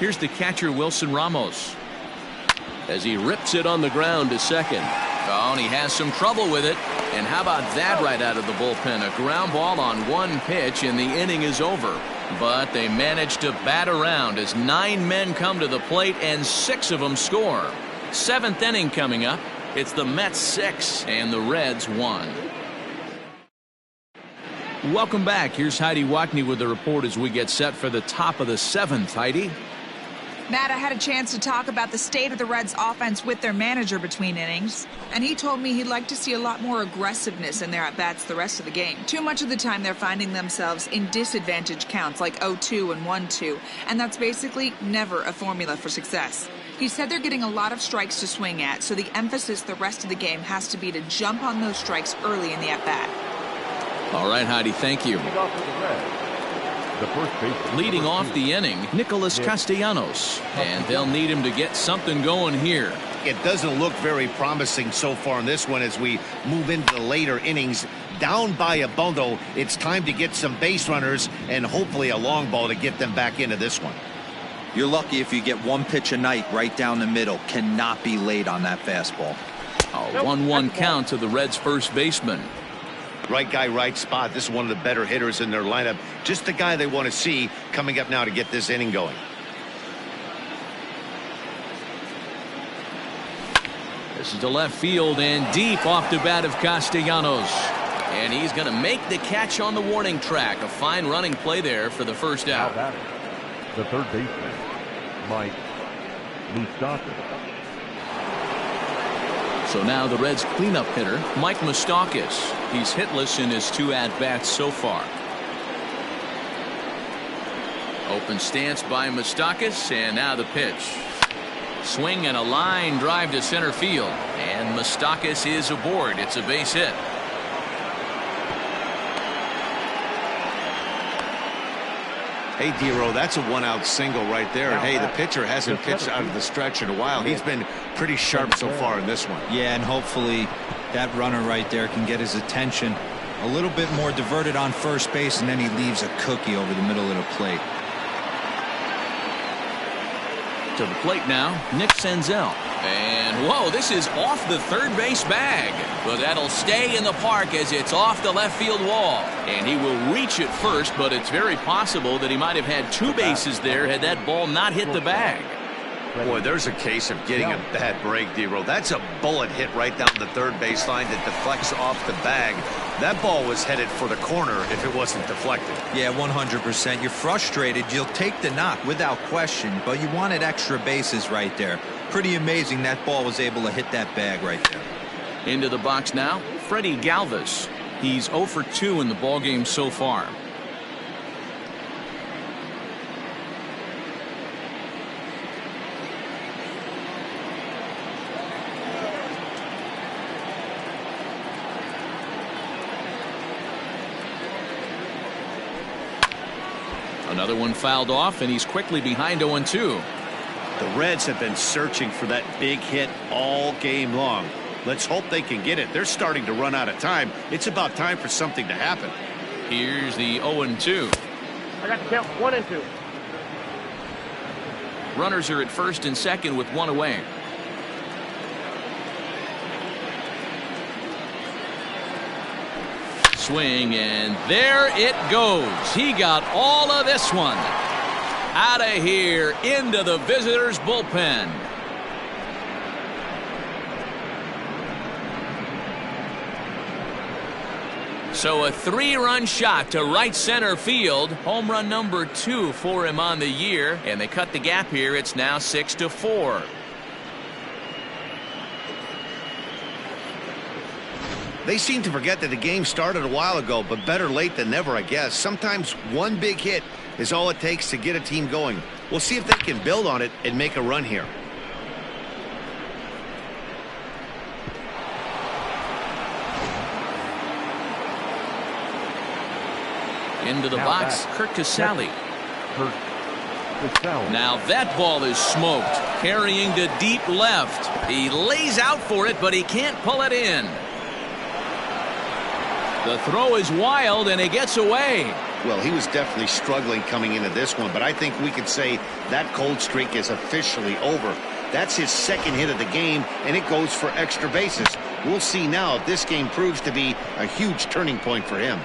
Here's the catcher, Wilson Ramos, as he rips it on the ground to second. Oh, and he has some trouble with it. And how about that right out of the bullpen? A ground ball on one pitch, and the inning is over. But they managed to bat around as 9 men come to the plate, and 6 of them score. 7th inning coming up. It's the Mets 6 and the Reds 1. Welcome back. Here's Heidi Watney with the report as we get set for the top of the 7th. Heidi? Matt, I had a chance to talk about the state of the Reds offense with their manager between innings, and he told me he'd like to see a lot more aggressiveness in their at-bats the rest of the game. Too much of the time they're finding themselves in disadvantage counts like 0-2 and 1-2, and that's basically never a formula for success. He said they're getting a lot of strikes to swing at, so the emphasis the rest of the game has to be to jump on those strikes early in the at-bat. All right, Heidi, thank you. Leading off the inning, Nicholas Castellanos. And they'll need him to get something going here. it doesn't look very promising so far in this one as we move into the later innings. Down by a bundle, it's time to get some base runners and hopefully a long ball to get them back into this one. You're lucky if you get one pitch a night right down the middle. Cannot be late on that fastball. A 1-1 count to the Reds' first baseman. Right guy, right spot. This is one of the better hitters in their lineup. Just the guy they want to see coming up now to get this inning going. This is to left field and deep off the bat of Castellanos. And he's going to make the catch on the warning track. A fine running play there for the first out. The third baseman, Mike Moustakas. So now the Reds' cleanup hitter, Mike Moustakas. He's hitless in his 2 at-bats so far. Open stance by Moustakas, and now the pitch. Swing and a line drive to center field. And Moustakas is aboard. It's a base hit. Hey, D-Row, that's a 1-out single right there. And hey, the pitcher hasn't pitched out of the stretch in a while. He's been pretty sharp so far in this one. Yeah, and hopefully that runner right there can get his attention. A little bit more diverted on first base, and then he leaves a cookie over the middle of the plate. To the plate now, Nick Senzel. And whoa, this is off the third base bag. But that'll stay in the park as it's off the left field wall. And he will reach it first, but it's very possible that he might have had 2 bases there had that ball not hit the bag. Boy, there's a case of getting a bad break, D-Row. That's a bullet hit right down the third baseline that deflects off the bag. That ball was headed for the corner if it wasn't deflected. Yeah, 100%. You're frustrated. You'll take the knock without question, but you wanted extra bases right there. Pretty amazing that ball was able to hit that bag right there. Into the box now, Freddie Galvis. He's 0 for 2 in the ballgame so far. Another one fouled off, and he's quickly behind 0-2. The Reds have been searching for that big hit all game long. Let's hope they can get it. They're starting to run out of time. It's about time for something to happen. Here's the 0-2. I got the count 1-2. Runners are at first and second with 1 away. Swing, and there it goes. He got all of this one. Out of here into the visitors' bullpen. So a 3-run shot to right center field. Home run number 2 for him on the year. And they cut the gap here. It's now 6-4. They seem to forget that the game started a while ago, but better late than never, I guess. Sometimes one big hit is all it takes to get a team going. We'll see if they can build on it and make a run here. Into the box, Kurt Casale. Now that ball is smoked, carrying to deep left. He lays out for it, but he can't pull it in. The throw is wild, and he gets away. Well, he was definitely struggling coming into this one, but I think we could say that cold streak is officially over. That's his second hit of the game, and it goes for extra bases. We'll see now if this game proves to be a huge turning point for him.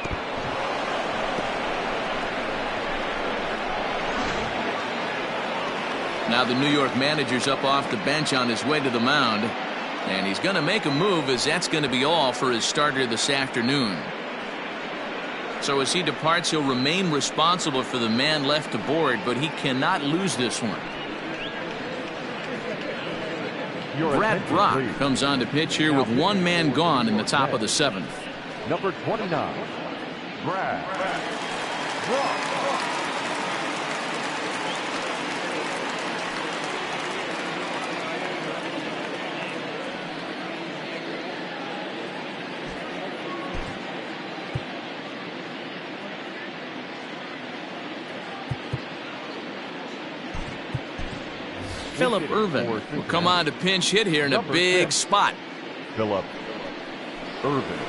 Now the New York manager's up off the bench on his way to the mound. And he's going to make a move, as that's going to be all for his starter this afternoon. So as he departs, he'll remain responsible for the man left aboard, but he cannot lose this one. Brad Brock comes on to pitch here with 1 man gone in the top of the 7th. Number 29, Brad Brock. Phillip Ervin will come on to pinch hit here in a big spot. Phillip Ervin.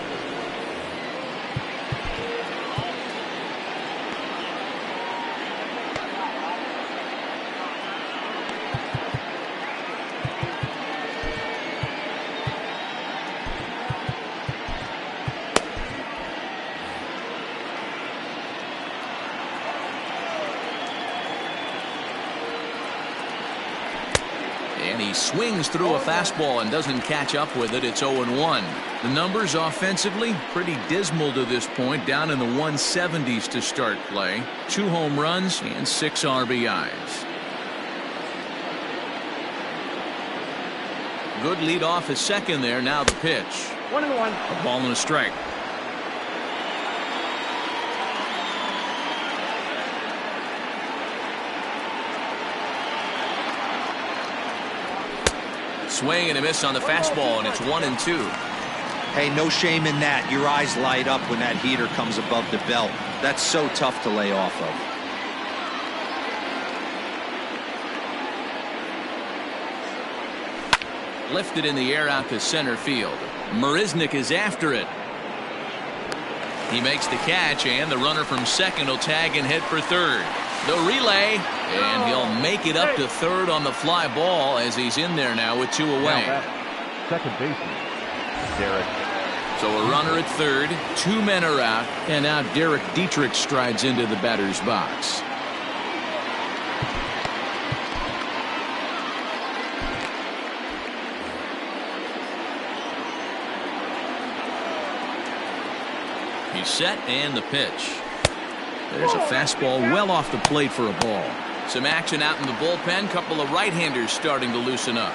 And he swings through a fastball and doesn't catch up with it. It's 0-1. The numbers offensively pretty dismal to this point, down in the 170s to start play. 2 home runs and 6 RBIs. Good lead off his second there. Now the pitch. 1-1. A ball and a strike. Swing and a miss on the fastball, and it's 1-2. Hey, no shame in that. Your eyes light up when that heater comes above the belt. That's so tough to lay off of. Lifted in the air out to center field. Marisnick is after it. He makes the catch, and the runner from second will tag and head for third. The relay, and he'll make it up to third on the fly ball as he's in there now with 2 away. Second baseman, Derek. So a runner at third, 2 men are out, and now Derek Dietrich strides into the batter's box. He's set, and the pitch. There's a fastball well off the plate for a ball. Some action out in the bullpen. Couple of right-handers starting to loosen up.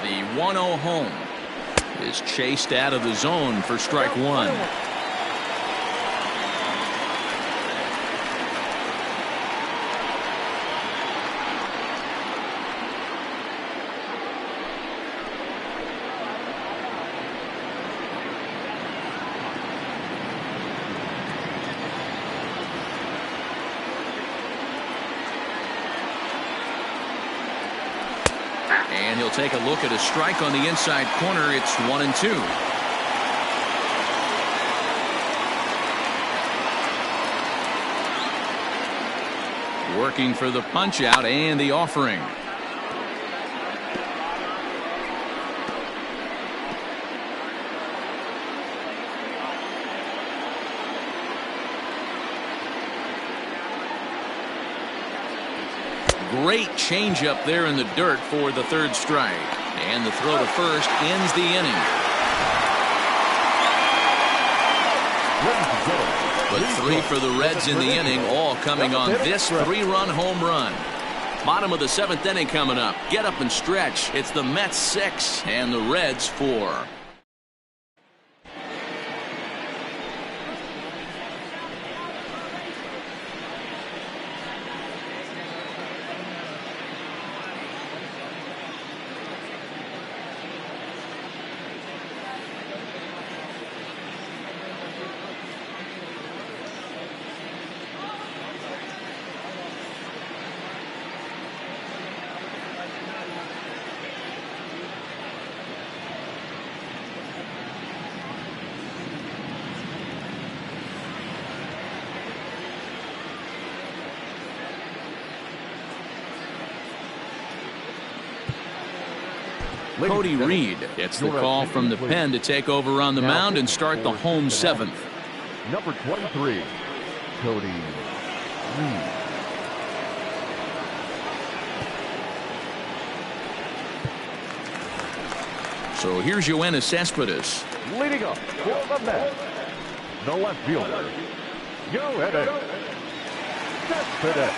The 1-0 home is chased out of the zone for strike 1. And he'll take a look at a strike on the inside corner. It's 1-2. Working for the punch out and the offering. Great changeup there in the dirt for the third strike. And the throw to first ends the inning. But 3 for the Reds in the inning, all coming on this 3-run home run. Bottom of the 7th inning coming up. Get up and stretch. It's the Mets 6 and the Reds 4. Cody Reed gets the call from the pen to take over on the mound and start the home 7th. Number 23, Cody Reed. So here's Yoenis Cespedes. Leading up for the Mets, the left fielder, Yoenis Cespedes.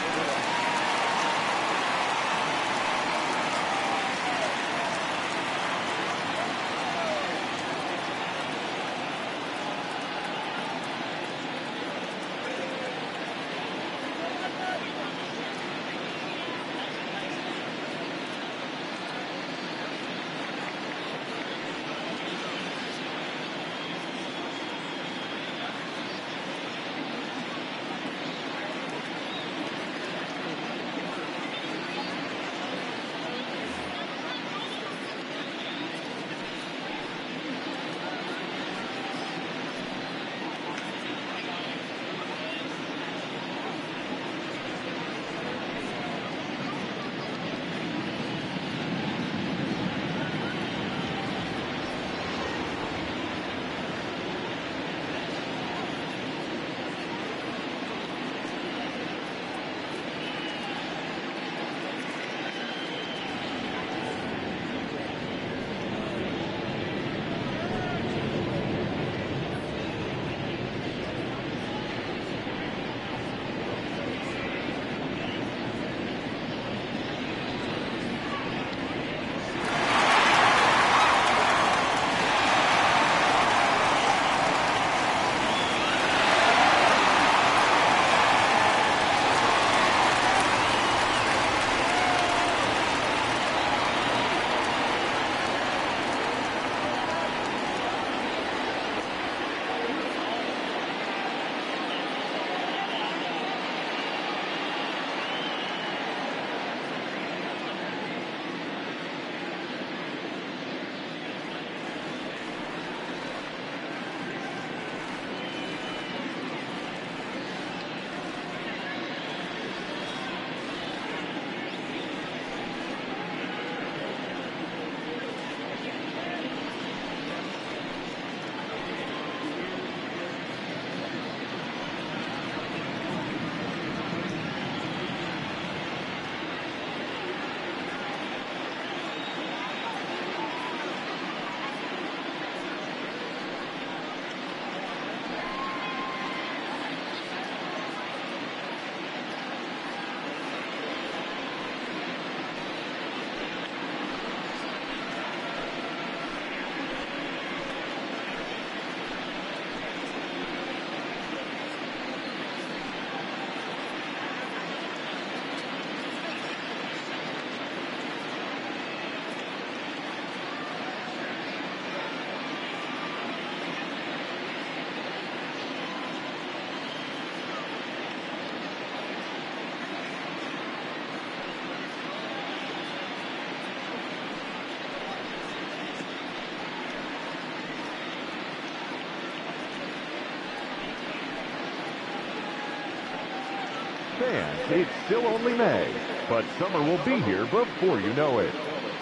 fans, it's still only May, but summer will be here before you know it.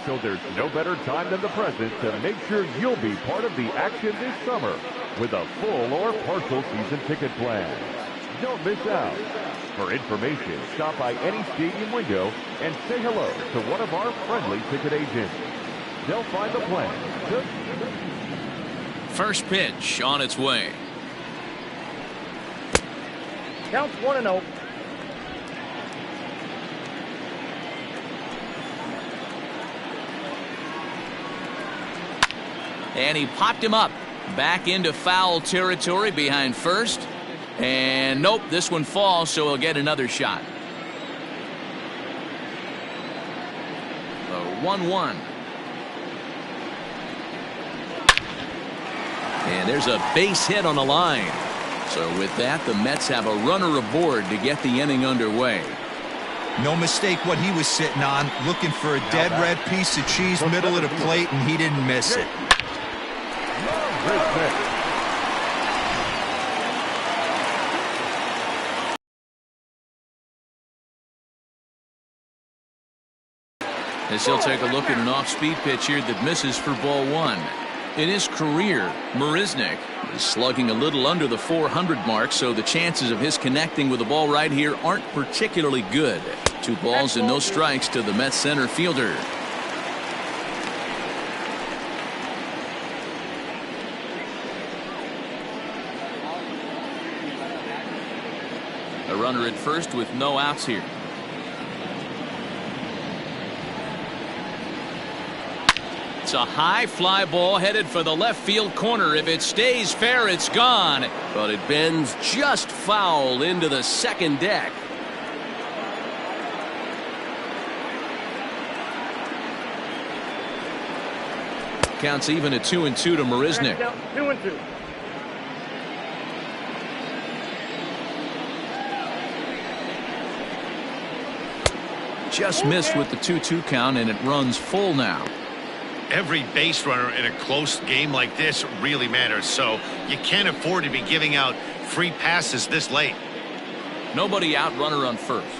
So there's no better time than the present to make sure you'll be part of the action this summer with a full or partial season ticket plan. Don't miss out. For information, stop by any stadium window and say hello to one of our friendly ticket agents. They'll find the plan. First pitch on its way. Counts 1-0. And he popped him up back into foul territory behind first. And nope, this one falls, so he'll get another shot. The 1-1. And there's a base hit on the line. So with that, the Mets have a runner aboard to get the inning underway. No mistake what he was sitting on, looking for a dead red piece of cheese middle of the plate, and he didn't miss it. As he'll take a look at an off-speed pitch here that misses for ball one. In his career, Marisnick is slugging a little under the 400 mark, so the chances of his connecting with the ball right here aren't particularly good. 2 balls and no strikes to the Mets center fielder. A runner at first with no outs here. It's a high fly ball headed for the left field corner. If it stays fair, it's gone. But it bends just foul into the second deck. Counts even at 2-2 to Marisnick. 2-2. Just missed with the 2-2 count, and it runs full now. Every base runner in a close game like this really matters, so you can't afford to be giving out free passes this late. Nobody out, runner on first.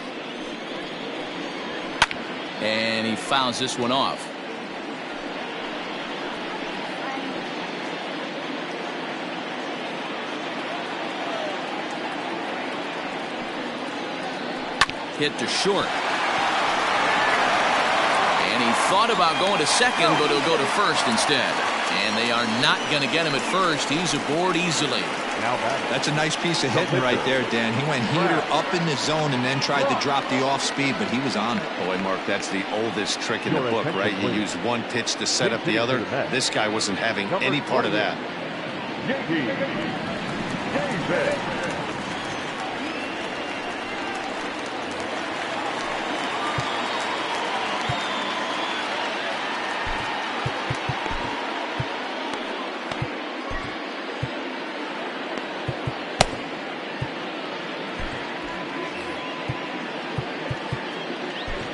And he fouls this one off. Hit to short. And he thought about going to second, but he'll go to first instead. And they are not going to get him at first. He's aboard easily. That's a nice piece of hitting right there, Dan. He went heater up in the zone and then tried to drop the off speed, but he was on it. Boy, Mark, that's the oldest trick in the book, right? You use one pitch to set up the other. This guy wasn't having any part of that.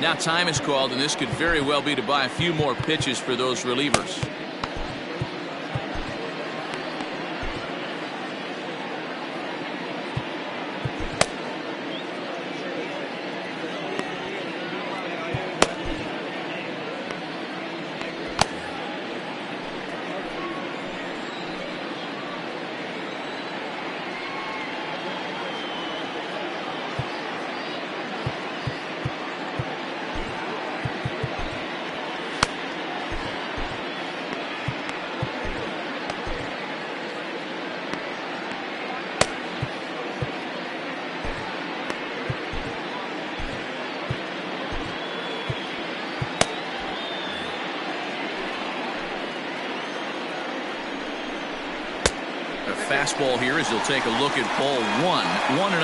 Now time is called, and this could very well be to buy a few more pitches for those relievers. Fastball here as he'll take a look at ball one. 1-0.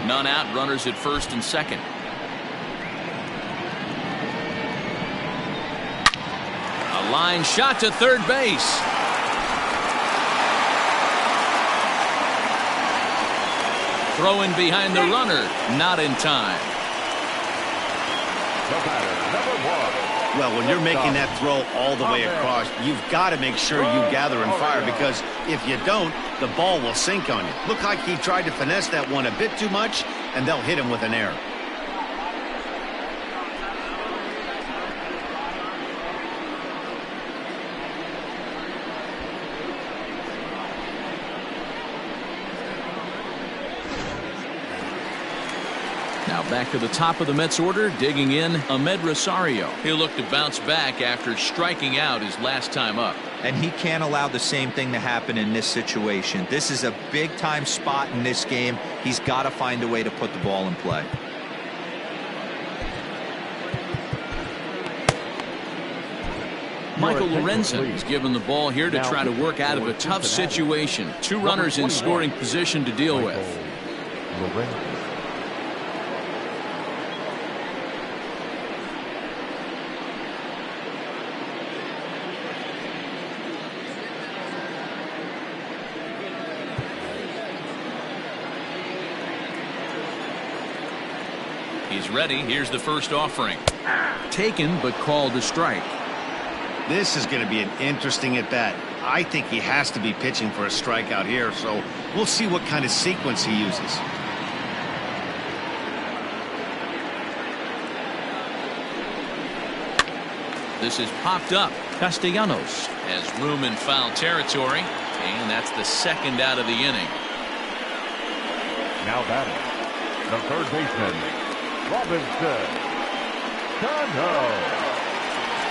None out, runners at first and second. A line shot to third base. Throwing behind the runner, not in time. The batter, number 1, Well, when you're making that throw all the way across, you've got to make sure you gather and fire, because if you don't, the ball will sink on you. Looked like he tried to finesse that one a bit too much, and they'll hit him with an error. Now back to the top of the Mets order, digging in, Ahmed Rosario. He'll look to bounce back after striking out his last time up. And he can't allow the same thing to happen in this situation. This is a big-time spot in this game. He's got to find a way to put the ball in play. Michael Lorenzen is given the ball here to try to work out of a tough situation. 2 runners in scoring position to deal with. He's ready. Here's the first offering. Taken, but called a strike. This is going to be an interesting at-bat. I think he has to be pitching for a strikeout here, so we'll see what kind of sequence he uses. This is popped up. Castellanos has room in foul territory, and that's the second out of the inning. Now batting, the third baseman, Robinson Cano.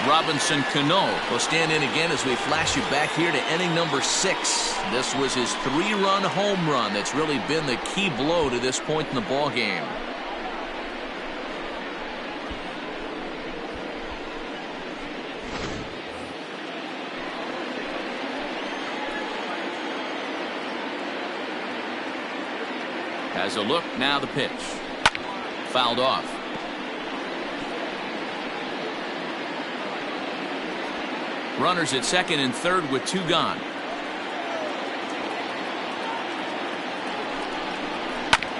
Robinson Cano will stand in again as we flash you back here to inning number 6. This was his 3-run home run that's really been the key blow to this point in the ball game. Has a look, now the pitch. Fouled off. Runners at second and third with 2 gone.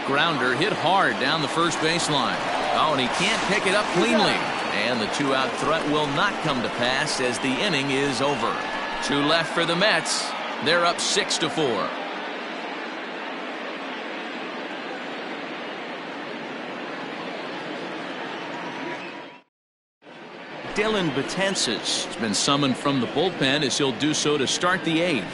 Grounder hit hard down the first baseline. Oh, and he can't pick it up cleanly. And the 2-out threat will not come to pass as the inning is over. 2 left for the Mets. They're up 6-4. Dylan Betances has been summoned from the bullpen as he'll do so to start the 8th.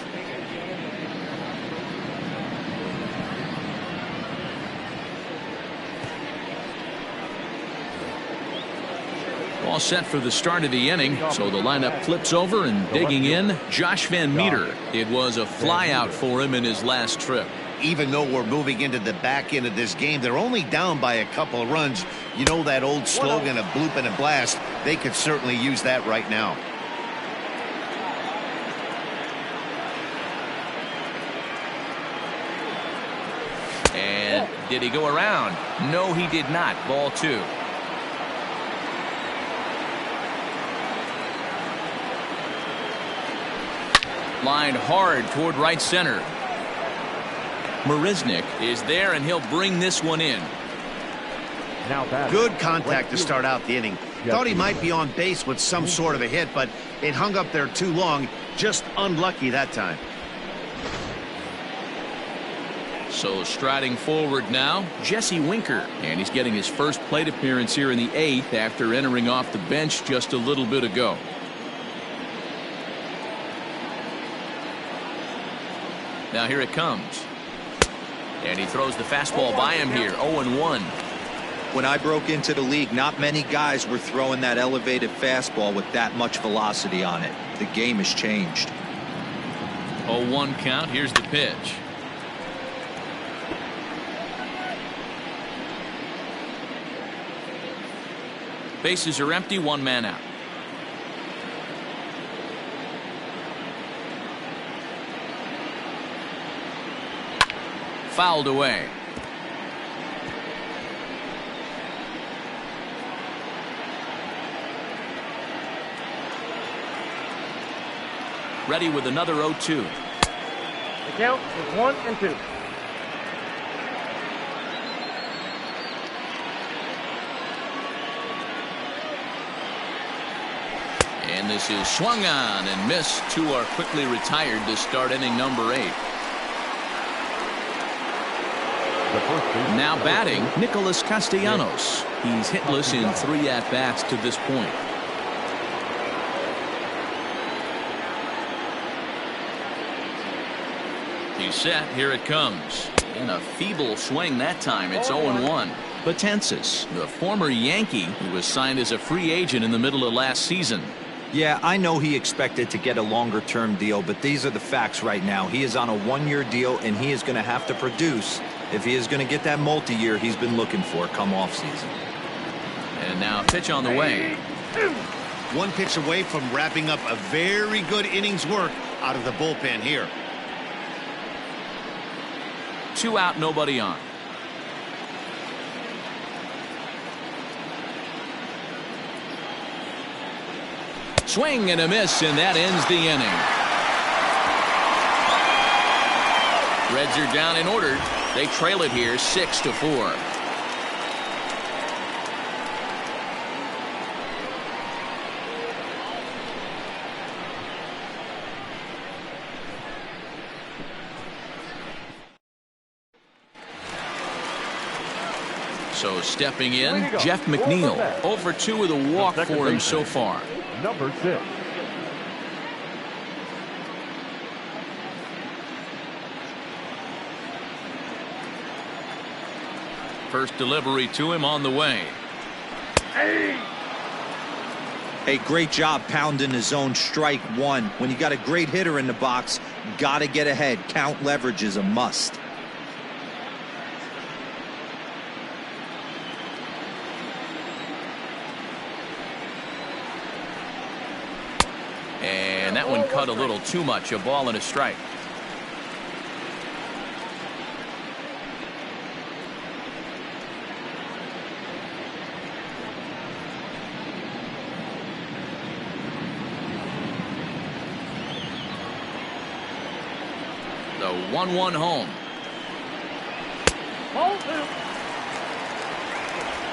All set for the start of the inning, so the lineup flips over, and digging in, Josh Van Meter. It was a flyout for him in his last trip. Even though we're moving into the back end of this game, they're only down by a couple of runs. You know that old slogan of bloop and a blast. They could certainly use that right now. And did he go around? No, he did not. Ball 2. Lined hard toward right center. Marisnick is there, and he'll bring this one in. Good contact to start out the inning. Thought he might be on base with some sort of a hit, but it hung up there too long. Just unlucky that time. So striding forward now, Jesse Winker, and he's getting his first plate appearance here in the 8th after entering off the bench just a little bit ago. Now here it comes. And he throws the fastball by him here. 0-1. When I broke into the league, not many guys were throwing that elevated fastball with that much velocity on it. The game has changed. 0-1 count. Here's the pitch. Bases are empty, 1 man out. Fouled away. Ready with another 0-2. The count is 1-2. And this is swung on and missed. Two are quickly retired to start inning number 8. Now batting, Nicholas Castellanos. He's hitless in 3 at-bats to this point. He's set. Here it comes. And a feeble swing that time. It's 0-1. Betances, the former Yankee who was signed as a free agent in the middle of last season. Yeah, I know he expected to get a longer-term deal, but these are the facts right now. He is on a 1-year deal, and he is going to have to produce if he is going to get that multi-year he's been looking for come off-season. And now pitch on the way. One pitch away from wrapping up a very good innings work out of the bullpen here. 2 out, nobody on. Swing and a miss, and that ends the inning. Reds are down and ordered. They trail it here 6-4. So stepping in, Jeff McNeil. 0 for 2 with a walk for him so far. Number 6. First delivery to him on the way. Hey, great job pounding his own strike 1. When you got a great hitter in the box, got to get ahead. Count leverage is a must. And that one cut a little too much. A ball and a strike. The 1-1 home. Ball 2.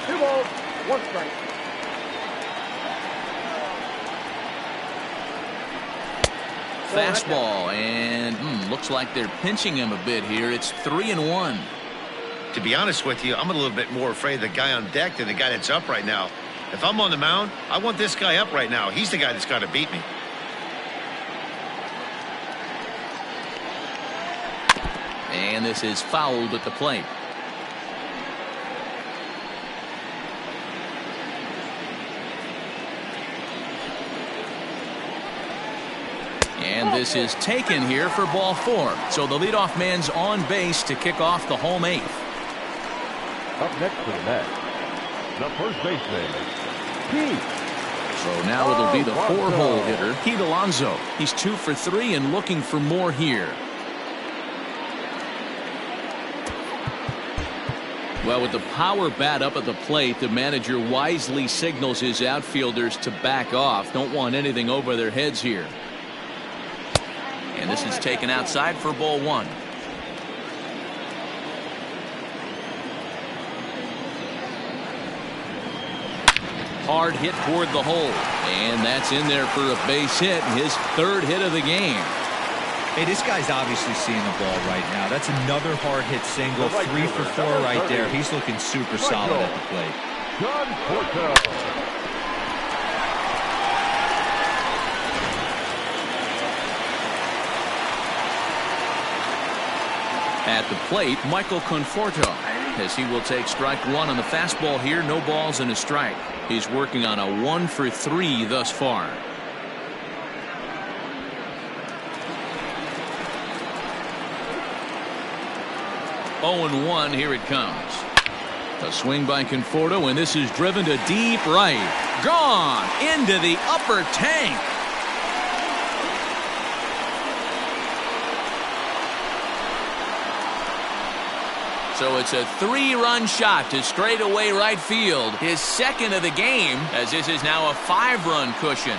2 balls, 1 strike. Fastball, and looks like they're pinching him a bit here. It's 3-1. To be honest with you, I'm a little bit more afraid of the guy on deck than the guy that's up right now. If I'm on the mound, I want this guy up right now. He's the guy that's got to beat me. And this is fouled at the plate. And this is taken here for ball 4. So the leadoff man's on base to kick off the home 8th. Up next to the net, the first baseman, Pete. So now it'll be the 4-hole hitter, Pete Alonso. He's 2 for 3 and looking for more here. Well, with the power bat up at the plate, the manager wisely signals his outfielders to back off. Don't want anything over their heads here. And this is taken outside for ball 1. Hard hit toward the hole. And that's in there for a base hit. His 3rd hit of the game. Hey, this guy's obviously seeing the ball right now. That's another hard hit single. 3 for 4 right there. He's looking super solid at the plate. John Porto. At the plate, Michael Conforto, as he will take strike 1 on the fastball here. No balls and a strike. He's working on a 1 for 3 thus far. Oh and 1, here it comes. A swing by Conforto, and this is driven to deep right. Gone into the upper tank. So it's a 3-run shot to straightaway right field. His 2nd of the game, as this is now a 5-run cushion.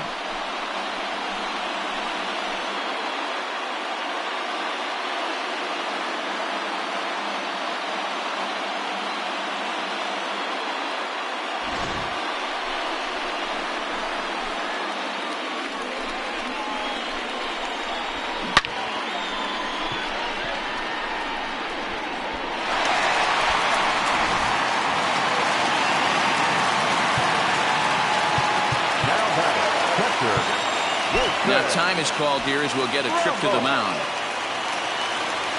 time is called here as we'll get a trip to the mound.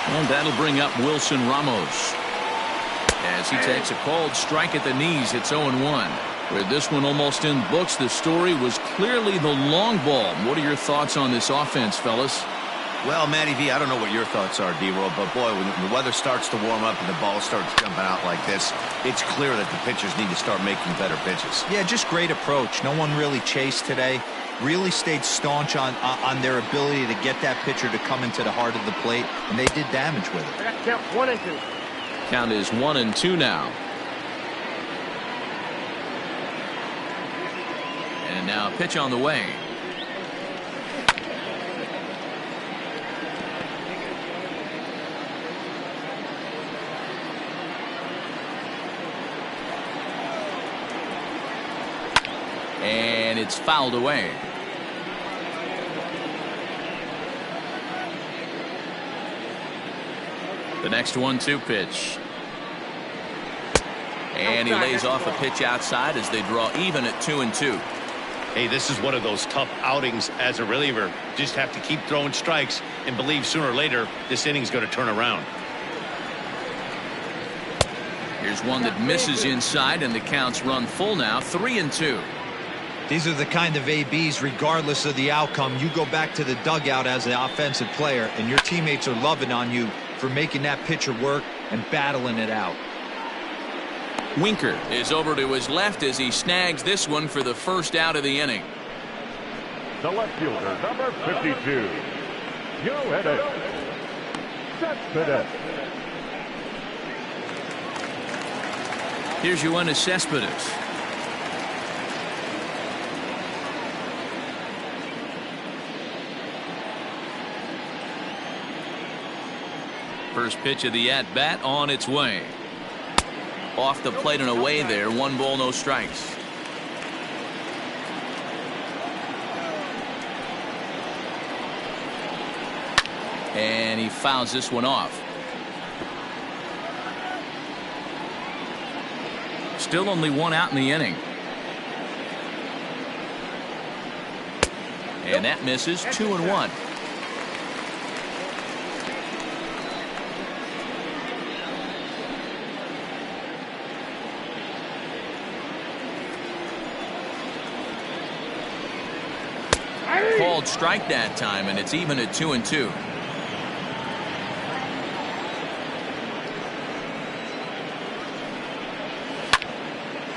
And that'll bring up Wilson Ramos. As he takes a cold strike at the knees, it's 0-1. With this one almost in books, the story was clearly the long ball. What are your thoughts on this offense, fellas? Well, Matty V, I don't know what your thoughts are, D-Roll, but boy, when the weather starts to warm up and the ball starts jumping out like this, it's clear that the pitchers need to start making better pitches. Yeah, just great approach. No one really chased today. Really stayed staunch on their ability to get that pitcher to come into the heart of the plate, and they did damage with it. Count 1 and 2. Count is 1-2 now. And now a pitch on the way. And it's fouled away. The next 1-2 pitch. And he lays off a pitch outside as they draw even at 2-2. Hey, this is one of those tough outings as a reliever. Just have to keep throwing strikes and believe sooner or later this inning's going to turn around. Here's one that misses inside, and the count's run full now, 3-2. These are the kind of ABs, regardless of the outcome, you go back to the dugout as an offensive player, and your teammates are loving on you for making that pitcher work and battling it out. Winker is over to his left as he snags this one for the first out of the inning. The left fielder, number 52, Joe Hedges. Set Hedges. Here's Yoenis Cespedes. First pitch of the at-bat on its way. Off the plate and away there. 1 ball, no strikes. And he fouls this one off. Still only 1 out in the inning. And that misses. 2-1. Called strike that time, and it's even at 2-2.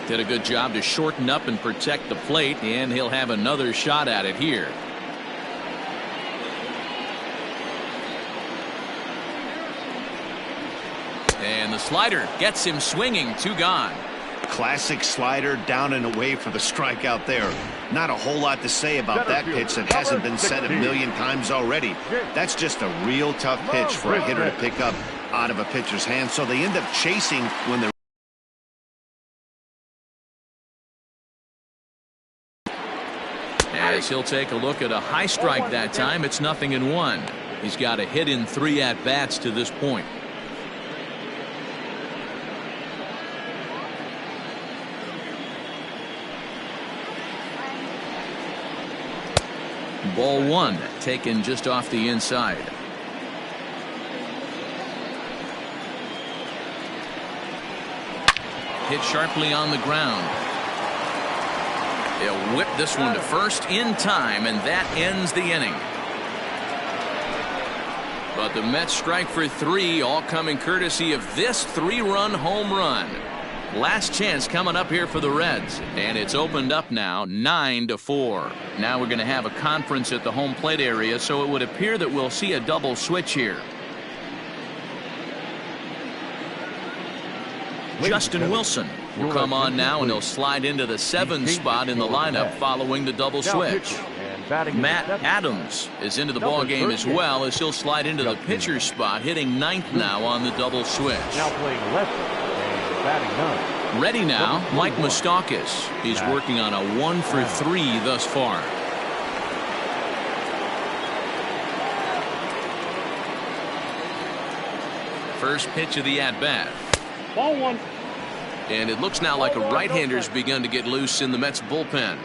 Did a good job to shorten up and protect the plate, and he'll have another shot at it here. And the slider gets him swinging. 2 gone. Classic slider down and away for the strikeout there. Not a whole lot to say about that pitch that hasn't been said a million times already. That's just a real tough pitch for a hitter to pick up out of a pitcher's hand, so they end up chasing when they're as he'll take a look at a high strike that time. It's 0-1. He's got a hit in 3 at-bats to this point. Ball 1 taken just off the inside. Hit sharply on the ground. They'll whip this one to first in time, and that ends the inning. But the Mets strike for 3, all coming courtesy of this 3-run home run. Last chance coming up here for the Reds, and it's opened up now 9-4. Now we're going to have a conference at the home plate area, so it would appear that we'll see a double switch here. Justin Wilson will come on now, and he'll slide into the 7th spot in the lineup following the double switch. Matt Adams is into the ball game as well, as he'll slide into the pitcher's spot, hitting 9th now on the double switch. Now playing left and batting 9. Ready now, Mike Moustakas. He's working on a 1-for-3 thus far. First pitch of the at-bat. Ball 1. And it looks now like a right-hander's begun to get loose in the Mets bullpen.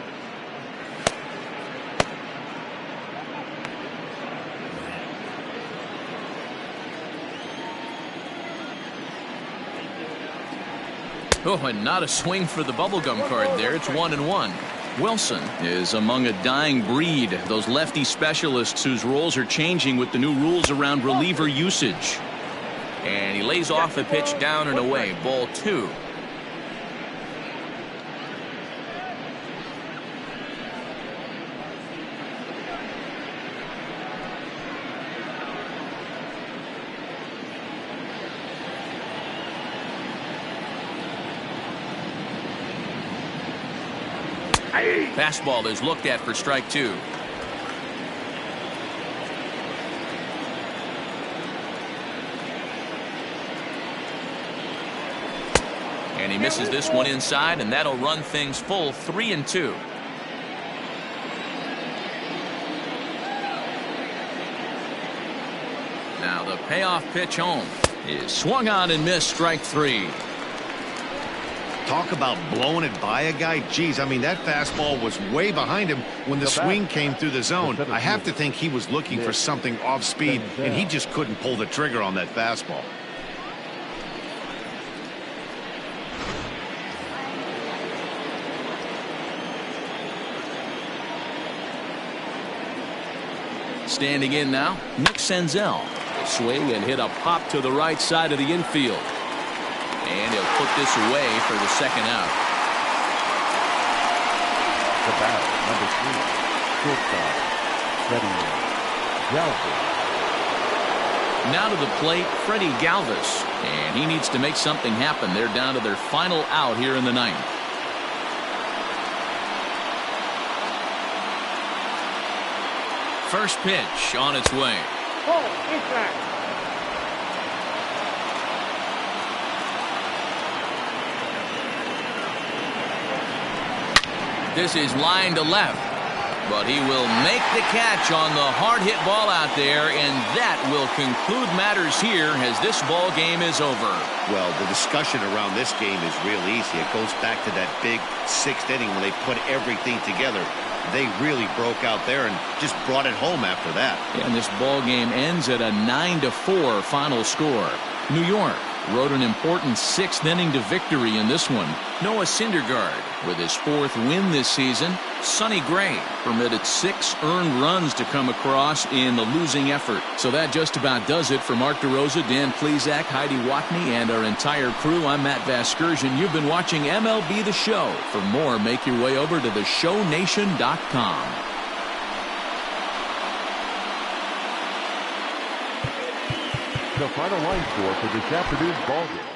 Oh, and not a swing for the bubblegum card there. It's 1-1. Wilson is among a dying breed. Those lefty specialists whose roles are changing with the new rules around reliever usage. And he lays off the pitch down and away. Ball 2. Fastball is looked at for strike 2. And he misses this one inside, and that'll run things full 3-2. Now the payoff pitch home is swung on and missed, strike 3. Talk about blowing it by a guy. Geez, I mean, that fastball was way behind him when the swing came through the zone. I have to think he was looking for something off speed, and he just couldn't pull the trigger on that fastball. Standing in now, Nick Senzel. Swing and hit a pop to the right side of the infield. And he'll put this away for the second out. The batter, number 3, shortstop, Freddie Galvis. Now to the plate, Freddie Galvis. And he needs to make something happen. They're down to their final out here in the 9th. First pitch on its way. This is line to left, but he will make the catch on the hard hit ball out there, and that will conclude matters here as this ball game is over. Well, the discussion around this game is real easy. It goes back to that big 6th inning when they put everything together. They really broke out there and just brought it home after that. And this ball game ends at a 9-4 final score. New York rode an important 6th inning to victory in this one. Noah Syndergaard with his 4th win this season. Sonny Gray permitted 6 earned runs to come across in the losing effort. So that just about does it for Mark DeRosa, Dan Plesac, Heidi Watney, and our entire crew. I'm Matt Vasgersian. You've been watching MLB The Show. For more, make your way over to theshownation.com. The final line score for this afternoon's ballgame.